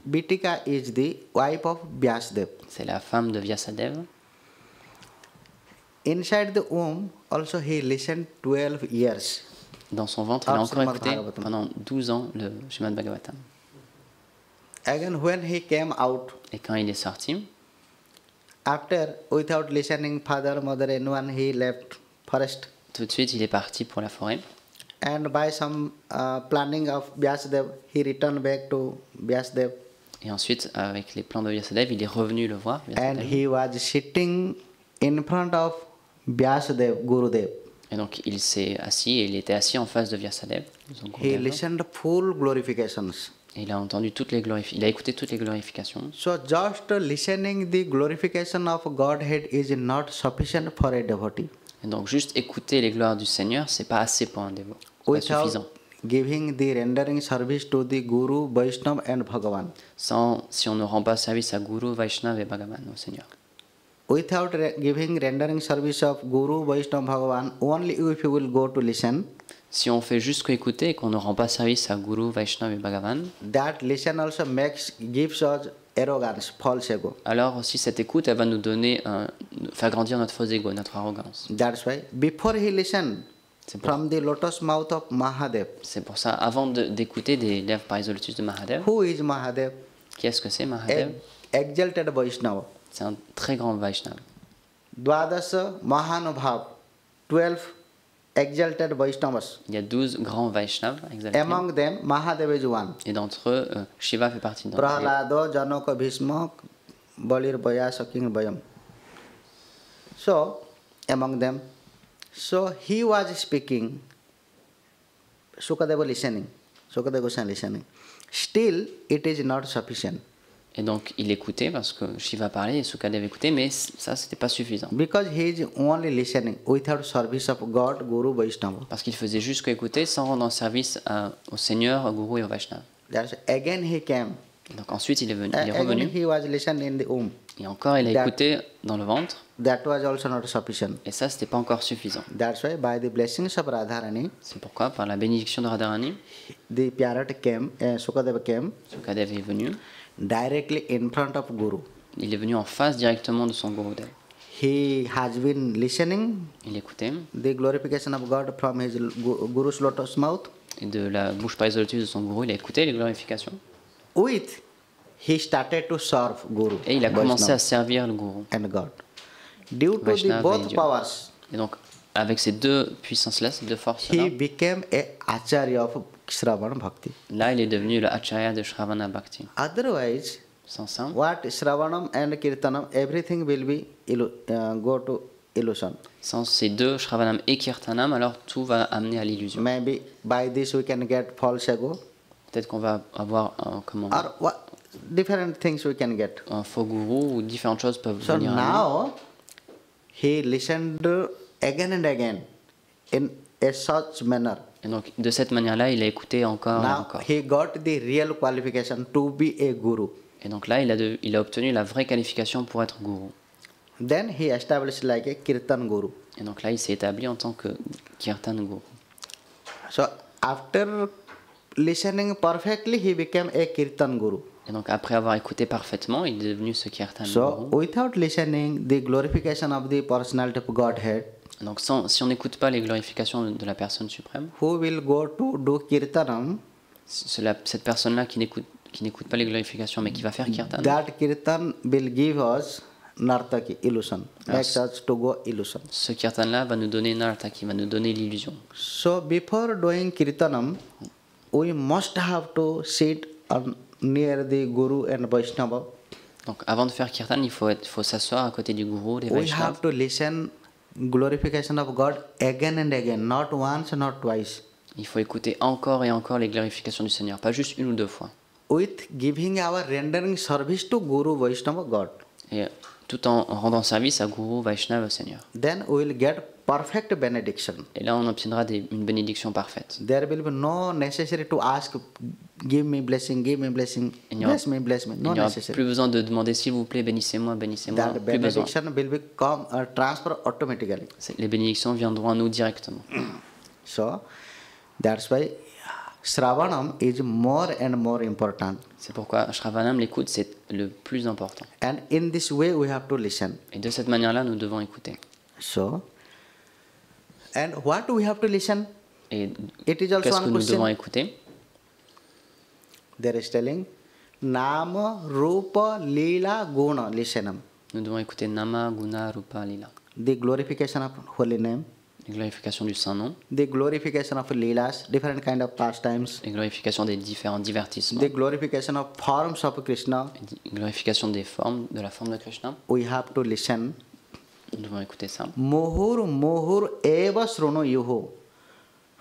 Bitika is the wife of Vyasdev. c'est la femme de Vyasadeva. Inside the womb, also he listened 12 years. Dans son ventre, il a Ah, encore Srimad écouté Bhagavatam. pendant 12 ans le Srimad Bhagavatam. Again, when he came out, Et quand il est sorti, after, without listening father, mother, anyone, he left forest. tout de suite, il est parti pour la forêt. And by some planning of Vyasdev, he returned back to Vyasdev. Et ensuite, avec les plans de Vyasadeva, il est revenu le voir. And Vyasadeva. he was sitting in front of Vyasdev, Gurudev. Et donc, il s'est assis, et il était assis en face de Vyasadeva. son He Gurudeva. listened full glorifications. Et il a entendu il a écouté toutes les glorifications. So just listening the glorification of Godhead is not sufficient for a devotee. Et donc, juste écouter les gloires du Seigneur, c'est pas assez pour un dévot. C'est pas suffisant. Without giving the rendering service to the Guru, Vaishnava and Bhagavan. Si on ne rend pas service à Guru, Vaishnava et Bhagavan, au Seigneur. Without giving rendering service of Guru, Vaishnava, Bhagavan, only if you will go to listen, Si on fait juste qu'écouter et qu'on ne rend pas service à Guru, Vaishnava et Bhagavan, that listen also gives us arrogance, false ego. alors aussi cette écoute, elle va nous donner, faire grandir notre faux ego, notre arrogance. That's why before he listened C'est pour, from the lotus mouth of Mahadev. c'est pour ça, avant d'écouter des lèvres par les lotus de Mahadev, Who is Mahadev? qui est-ce que c'est Mahadev? Exalted Vaishnava. C'est un très grand Vaishnava. Dvadasa Mahanubhav, 12 exalted Vaishnavas. Il y a 12 grands Vaishnavas exaltés. Among them, Mahadev is one. Et d'entre eux, Shiva fait partie d'entre eux. Prahlada, Janaka, Bhishma, Balir, Baya, Saking, Bayam. So, among them, so he was speaking, Sukadeva listening, Sukadeva Goswami listening. Still, it is not sufficient. Et donc, il écoutait parce que Shiva parlait et Sukadeva écoutait, mais ça, c'était pas suffisant. Because he is only listening without service of God, Guru, Vaishnava. Parce qu'il faisait juste qu'écouter sans rendre service au Seigneur, au Guru et au Vaishnava. That's again he came. Donc ensuite, il est revenu. Again he was listening in the womb. Et encore, il a écouté dans le ventre. That was also not sufficient. Et ça, c'était pas encore suffisant. That's why by the blessings of Radharani, C'est pourquoi, par la bénédiction de Radharani, the parrot came, Sukadeva came Sukadev est venu. directly in front of Guru. Il est venu en face directement de son Gurudev. He has been listening Il écoutait. the glorification of God from his Guru's lotus mouth. Et de la bouche pas lotus de son gourou, il a écouté les glorifications. With he started to serve Guru. Et il a commencé Vaishnava, à servir le gourou. and God. Due to the Vaishnava et both Dieu. powers, Et donc, avec ces deux puissances-là, ces deux forces-là, he became a acharya of Sraman Bhakti. là, il est devenu le acharya de Sravana Bhakti. Otherwise, Sans ça, what Shravanam and Kirtanam, everything will be go to illusion. sans ces deux, Shravanam et Kirtanam, alors tout va amener à l'illusion. Maybe by this we can get false ego, Peut-être qu'on va avoir or what different things we can get. un faux gourou ou différentes choses peuvent So venir à nous. now he listened again and again in a such manner. Et donc, de cette manière-là, il a écouté encore et Now encore. he got the real qualification to be a guru. Et donc là, il a obtenu la vraie qualification pour être gourou. Then he established like a kirtan guru. Et donc là, il s'est établi en tant que kirtan guru. So after listening perfectly, he became a kirtan guru. Et donc après avoir écouté parfaitement, il est devenu ce kirtan So guru. without listening the glorification of the personality of Godhead, Donc si on n'écoute pas les glorifications de la personne suprême, who will go to do kirtanam, cette personne-là qui n'écoute pas les glorifications mais qui va faire kirtan, that kirtan will give us nartaki, illusion, makes us to go illusion. ce kirtan-là va nous donner nartaki, va nous donner l'illusion. So before doing kirtanam, we must have to sit near the Guru and Vaishnava. Donc avant de faire kirtan, il faut s'asseoir à côté du gourou, des We Vaishnavas. have to listen glorification of God again and again, not once, not twice, Il faut écouter encore et encore les glorifications du Seigneur, pas juste une ou deux fois. with giving our rendering service to Guru, Vaishnava, God. Et tout en rendant service à gourou, Vaishnava, au Seigneur. Then we will get perfect benediction. Et là, on obtiendra une bénédiction parfaite. There will be no necessary to ask, give me blessing, Il n'y aura- bless me, bless me. Il No n'y aura necessary. plus besoin de demander s'il vous plaît, bénissez-moi, bénissez-moi. That Plus besoin. benediction will become a transfer automatically. Les bénédictions viendront à nous directement. So that's why Sravanam is more and more important. C'est pourquoi Shravanam, l'écoute, c'est le plus important. And in this way we have to listen. Et de cette manière-là, nous devons écouter. So, and what we have to listen? Et It is also qu'est-ce que one nous devons question. écouter? There is telling Nama, Rupa, Lila, Guna, listenam. Nous devons écouter Nama, Guna, Rupa, Lila. The glorification of holy name, Les glorifications du Saint-Nom, the glorification of Leelas, different kind of pastimes, les glorifications des différents divertissements, the glorification of forms of Krishna. les glorifications des formes, de la forme de Krishna. We have to listen. Nous devons écouter ça. Muhur, muhur, eva sruno yuhu.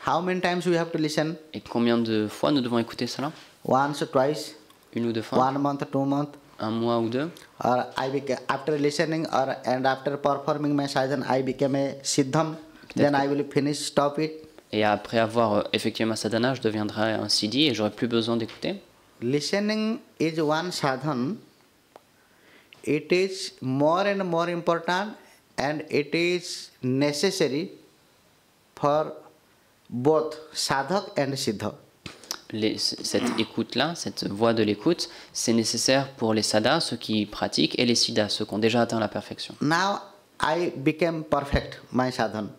How many times we have to listen? Et combien de fois nous devons écouter cela? Once, twice, Une ou deux fois? 1 month, 2 months. Un mois ou deux? Or after listening and after performing my sadhana, I became a siddham. Then I will finish, stop it. Et après avoir effectué ma sadhana, je deviendrai un siddhi et j'aurai plus besoin d'écouter. Listening is one sadhana. It is more and more important, and it is necessary for both sadhak and siddha. Cette écoute-là, cette voie de l'écoute, c'est nécessaire pour les sadhas, ceux qui pratiquent, et les siddhas, ceux qui ont déjà atteint la perfection. Now I became perfect, my sadhana.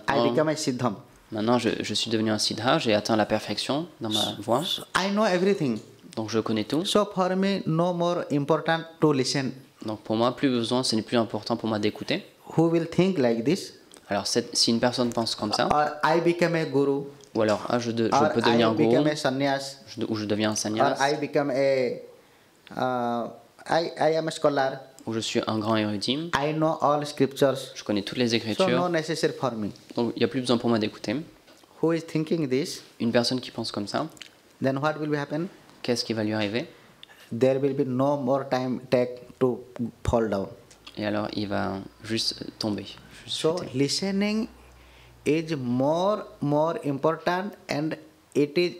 I became a siddham. Maintenant, je suis devenu un siddha, j'ai atteint la perfection dans ma voie, So I know everything. donc je connais tout. So for me, no more important to listen. Donc pour moi, plus besoin, ce n'est plus important pour moi d'écouter. Who will think like this? Alors si une personne pense comme ça, Or I became a guru. ou alors je peux Or devenir I un gourou, became a sannyas. ou je deviens un Or sannyas, I become I am a scholar. ou je suis un grand érudit, I know all scriptures. je connais toutes les So no écritures, necessary for me. donc il n'y a plus besoin pour moi d'écouter. Who is thinking this? Une personne qui pense comme ça, Then what will happen? qu'est-ce qui va lui arriver? There will be no more time take to fall down. Et alors il va juste tomber. Juste So chuter. listening is more important, and it is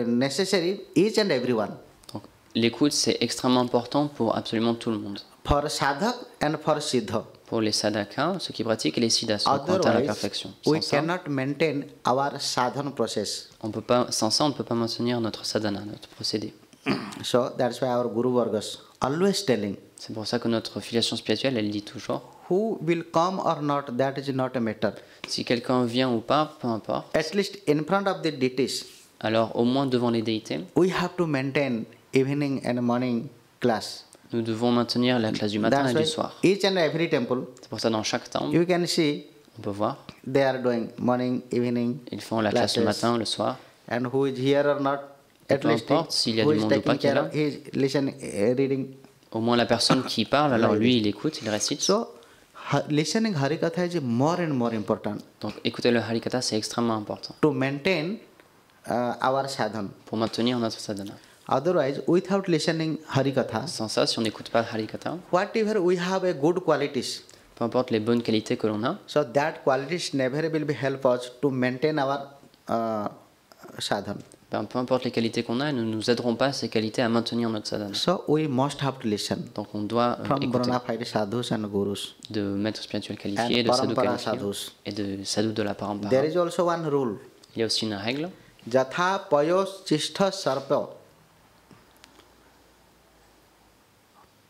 necessary each and everyone. Donc l'écoute, c'est extrêmement important pour absolument tout le monde. For sadhak and for siddha. Pour les sadhakas, ceux qui pratiquent, et les siddhas, ceux qui atteignent la perfection. We cannot maintain our sadhana process. Sans ça, on ne peut pas maintenir notre sadhana, notre procédé. So that's why our Guru Vargas always telling. C'est pour ça que notre filiation spirituelle, elle dit toujours. Who will come or not, that is not a matter. Si quelqu'un vient ou pas, peu importe. At least in front of the deities. Alors, au moins devant les déités. We have to maintain evening and morning class. Nous devons maintenir la classe du matin et du soir. Each and every temple. C'est pour ça dans chaque temple. You can see. On peut voir. They are doing morning, evening. Ils font la classe le matin, le soir. And who is here or not, at peu least importe s'il y a du monde ou pas qui est là. He is listening, reading. Au moins la personne qui parle, alors lui il écoute, il récite. So listening Harikatha is more and more important. Donc écouter le Harikatha c'est extrêmement important. To maintain our sadhana. Pour maintenir notre sadhana. Otherwise, without listening Harikatha, sans ça, si on n'écoute pas Harikatha, whatever we have a good qualities, peu importe les bonnes qualités que l'on a, so that qualities never will be help us to maintain our sadhana. Peu importe les qualités qu'on a, elles ne nous aideront pas ces qualités à maintenir notre sadhana. So we must have to listen. Donc on doit écouter sadhus and gurus, de maîtres spirituels qualifiés, de sadhus qualifiés et de sadhus de la parampara. There is also one rule. Il y a aussi une règle. Jatha payos chistha sarpa.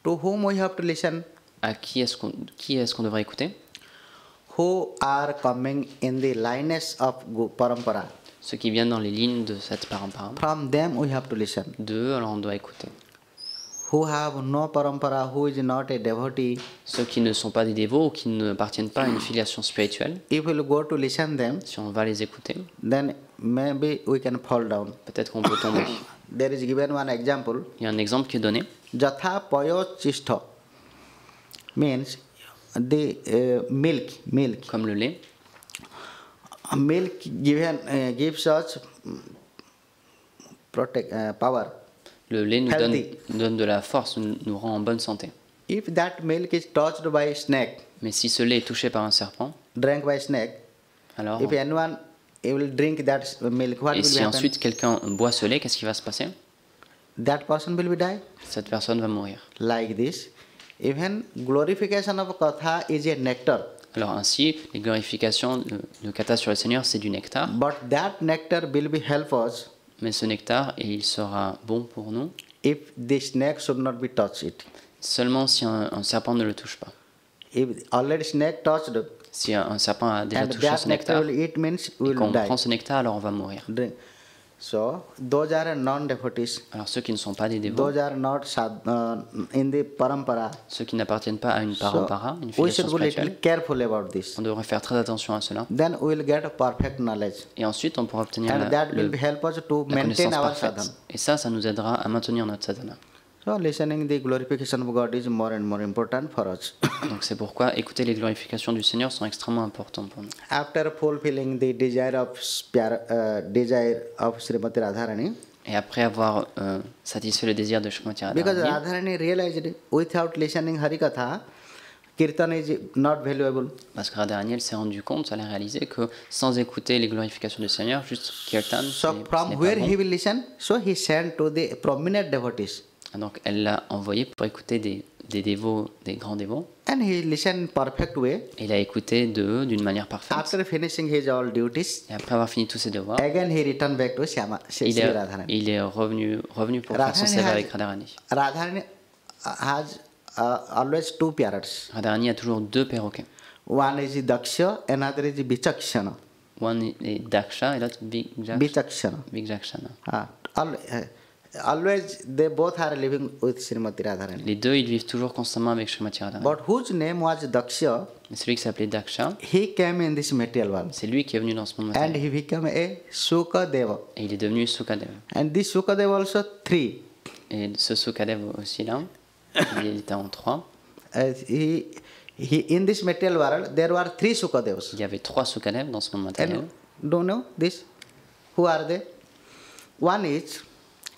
To whom we have to listen? À qui est-ce qu'on devrait écouter? Who are coming in the lineage of parampara. Ceux qui viennent dans les lignes de cette parampara. From them we have to listen. D'eux, alors on doit écouter. Who have no parampara, who is not a devotee. Ceux qui ne sont pas des dévots ou qui ne appartiennent pas à une filiation spirituelle. If we go to listen them, si on va les écouter, then maybe we can fall down. Peut-être qu'on peut tomber. There is given one example. Il y a un exemple qui est donné. Jatha payo chistha means the milk. Comme le lait. Milk gives us power. Le lait nous donne de la force, nous rend en bonne santé. If that milk is touched by snake, mais si ce lait est touché par un serpent, drank by snake, alors, if anyone will drink that milk, what et will si happen? Ensuite quelqu'un boit ce lait, qu'est-ce qui va se passer? That person will be die. Cette personne va mourir. Like this, even glorification of katha is a nectar. Alors ainsi, les glorifications de Katha sur le Seigneur, c'est du nectar. But that nectar will be help us. Mais ce nectar, il sera bon pour nous. If the snake should not be touched it. Seulement si un serpent ne le touche pas. If already snake touched. Si un serpent a déjà touché ce nectar, et qu'on prend ce nectar, alors on va mourir. So those are non-devotees. Alors ceux qui ne sont pas des dévots, those are not in the parampara. Ceux qui n'appartiennent pas à une parampara, une we filiation should be spirituelle, careful about this. On devrait faire très attention à cela. Then we will get perfect knowledge. Et ensuite on pourra obtenir la maintain our parfaite. Et ça nous aidera à maintenir notre sadhana. So listening the glorification of God is more and more important for us. Donc c'est pourquoi écouter les glorifications du Seigneur sont extrêmement importantes pour nous. After fulfilling the desire of Srimati Radharani, et après avoir satisfait le désir de Srimati Radharani, because Radharani realized without listening Harikatha, kirtan is not valuable. Parce que Radharani elle s'est rendu compte, elle a réalisé que sans écouter les glorifications du Seigneur, juste kirtan, so from where he will listen, so he sent to the prominent devotees. Donc elle l'a envoyé pour écouter des dévots, des grands dévots. And he listened perfect way. Et il a écouté d'eux d'une manière parfaite. After finishing his all duties, et après avoir fini tous ses devoirs, again he returned back to il est revenu pour faire son seva avec Radharani. Radharani has always two parrots. Radharani a toujours deux perroquets. One is Daksha, another is Bichakshana. One est Daksha et l'autre Bichakshana. Bichakshana. Always they both are living with Srimati Radharani. Les deux ils vivent toujours constamment avec Srimati Radharani. But whose name was Daksha? Celui qui s'appelait Daksha. He came in this material world. C'est lui qui est venu dans ce monde matériel. And he became a Sukadeva. Et il est devenu Sukadeva. And this Sukadeva also three. Et ce Sukadeva aussi là, il était en trois. In this material world there were three Sukadevas. Il y avait trois Sukadevas dans ce monde matériel. And do you know this? Who are they? One is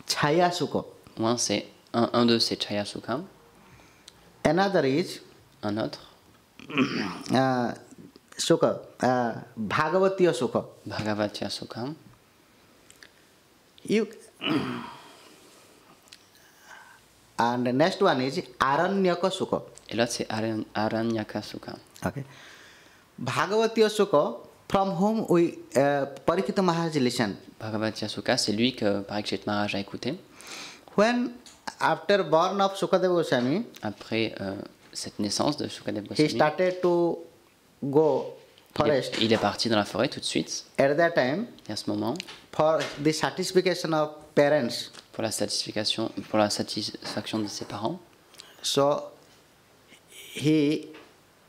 Chaya Sukha. Un de ces Chaya Sukha. Another is un autre. Sukha, Bhagavatiya Sukha. Bhagavatiya Sukha. And the next one is Aranyaka Sukha. Et l'autre, c'est Aranyaka Sukha. Okay. Bhagavatiya Sukha, from whom we Parikshita Maharaj listened. Bhagavatiya Sukha, c'est lui que Parikshit Maharaj a écouté. When after born of Sukadeva Goswami, Après cette naissance de Sukadeva he Goswami, started to go forest. il est parti dans la forêt tout de suite. At that time, Et à ce moment, for the satisfaction of parents, pour la satisfaction de ses parents, so he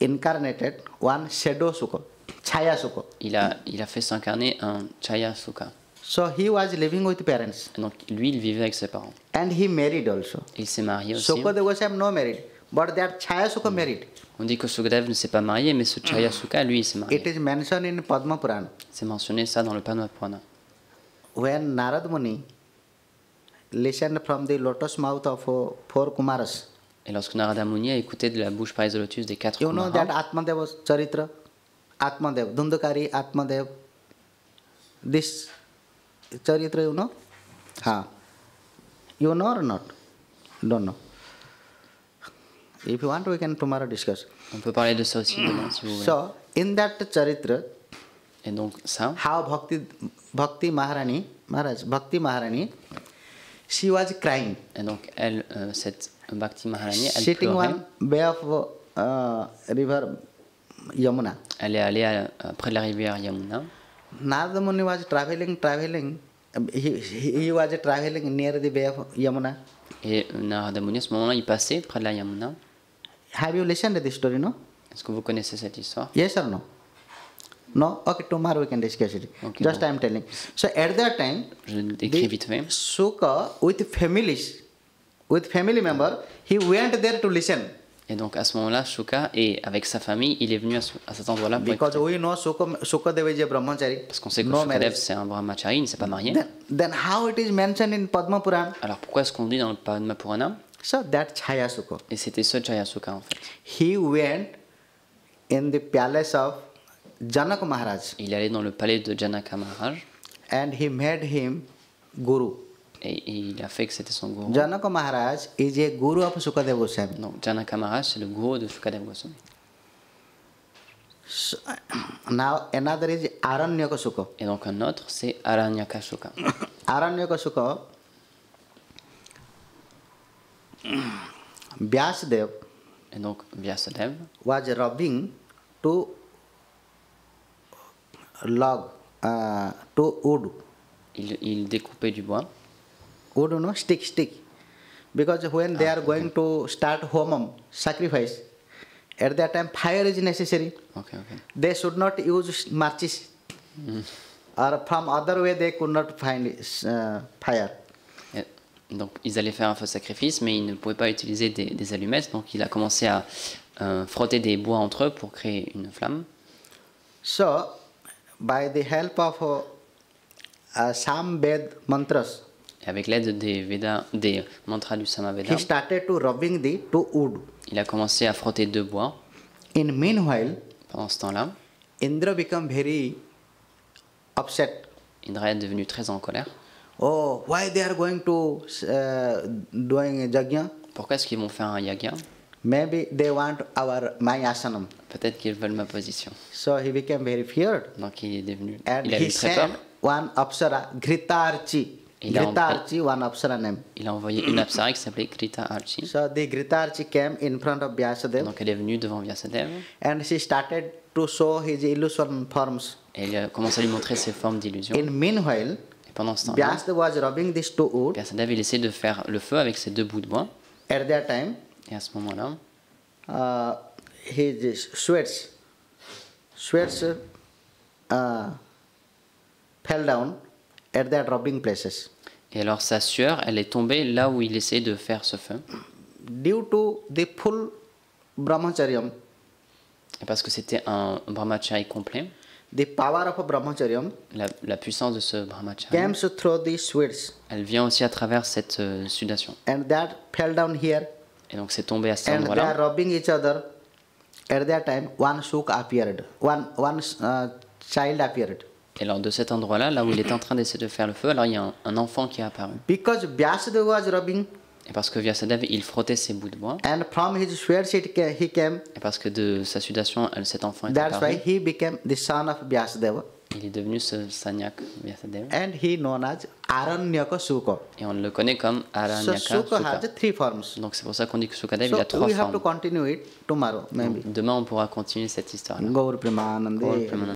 incarnated one shadow Sukha, Chaya Sukha. il a fait s'incarner un Chaya Sukha. So he was living with parents Et donc lui, il vivait avec ses parents. and he married also. Il s'est marié aussi. Sukadeva Goswami no married, but that Chaya Sukha married. On dit que Sukadeva ne s'est pas marié, mais ce Chaya Sukha, lui, il s'est marié. It is mentioned in Padma Purana. C'est mentionné ça dans le Padma Purana. When Narad Muni listened from the lotus mouth of four Kumaras, Et lorsque Narada Muni a écouté de la bouche pareille de lotus des 4 you know that Kumaras, Atmadeva Charitra, Atmadev, Dundukari, Atmadev, this Charitra you know? Ha. You know or not? Don't know. If you want, we can tomorrow discuss. on peut parler de ça aussi demain si vous voulez. So, in that Charitra, Et donc ça, how Bhakti Maharani, she was crying, et donc elle, cette Bhakti Maharani, elle sitting pleurait. one bay of river Yamuna. Elle est allée près de la rivière Yamuna. Narada Muni was traveling. He was traveling near the bay of Yamuna. Et Narada Muni, à ce moment-là, il passait près de la Yamuna. Have you listened to this story, no? Est-ce que vous connaissez cette histoire? Yes or no? No? Okay, tomorrow we can discuss it. Okay, Just no. I am telling. So at that time, Je décris vite fait. Sukha with family member, he went there to listen. Et donc à ce moment-là, Shuka, et avec sa famille, il est venu à cet endroit-là pour Because écouter. we know Sukadeva is a brahmachari. Parce qu'on sait que no Shukadev, marriage. c'est un brahmachari, il ne s'est pas marié. Then how it is mentioned in Padma Purana? Alors pourquoi est-ce qu'on dit dans le Padma Purana? So that Chaya Sukha. Et c'était ce Chaya Sukha en fait. He went in the palace of Janaka Maharaj Il est allé dans le palais de Janaka Maharaj and he made him guru. et il a fait que c'était son gourou. Janaka Maharaj is a guru of Sukadeva Goswami. Donc Janaka Maharaj, c'est le gourou de Shukadev Goswami. So, now another is Aranyaka Sukha. Et donc un autre, c'est Aranyaka Sukha. Aranyaka Sukha, Vyasadeva Et donc Vyasadeva was rubbing to log, to wood. il découpait du bois. Wood, no, stick. Because when they are going to start homam, sacrifice, at that time fire is necessary. Okay. They should not use matches. Or from other way they could not find fire. Et donc ils allaient faire un faux sacrifice, mais ils ne pouvaient pas utiliser des allumettes. Donc il a commencé à frotter des bois entre eux pour créer une flamme. So, by the help of Sam Ved mantras, Et avec l'aide des Védas, des mantras du Samaveda, he started to rubbing the two wood. il a commencé à frotter 2 bois. In meanwhile, Pendant ce temps-là, Indra become very upset. Indra est devenu très en colère. Oh, why they are going to doing yajna? Pourquoi est-ce qu'ils vont faire un yaga? Maybe they want my asanam. Peut-être qu'ils veulent ma position. So he became very feared. Donc il est devenu, And il a he eu très peur. sent one apsara, Gritarchi. Il a Gritarchi, one apsara name. Il a envoyé une apsara qui s'appelait Krita Archi. So the Gritarchi came in front of Vyasadeva Donc elle est venue devant Vyasadeva and she started to show his illusion forms. et il a commencé à lui montrer ses formes d'illusion. In meanwhile, Et pendant ce temps-là, Vyasadeva was rubbing these two wood. Vyasadeva il essaie de faire le feu avec ces 2 bouts de bois. At that time, Et à ce moment-là, his sweats fell down at that rubbing places. et alors sa sueur, elle est tombée là où il essayait de faire ce feu. Due to the full brahmacharyam, Et parce que c'était un brahmachari complet, the power of a brahmacharyam la puissance de ce brahmachari, comes through the sweats, elle vient aussi à travers cette sudation. and that fell down here, Et donc c'est tombé à cet and they are endroit-là. rubbing each other. At that time, one Suk appeared, one child appeared. Et alors de cet endroit-là, là où il est en train d'essayer de faire le feu, alors il y a un enfant qui est apparu. Because Vyasadeva was rubbing, Et parce que Vyasadeva, il frottait ses bouts de bois. And from his sweatsheet he came. Et parce que de sa sudation, cet enfant est That's apparu. why he became the son of Vyasadeva. Il est devenu ce Sanyak Vyasadeva. And he known as Aranyaka Sukha. Et on le connaît comme So Aranyaka Sukha Sukha. has 3 forms. Donc c'est pour ça qu'on dit que Sukadeva, il a So 3 we have to formes. continue it tomorrow maybe. Donc, demain, on pourra continuer cette histoire-là. Gaur Premanande. Gaur Premanande.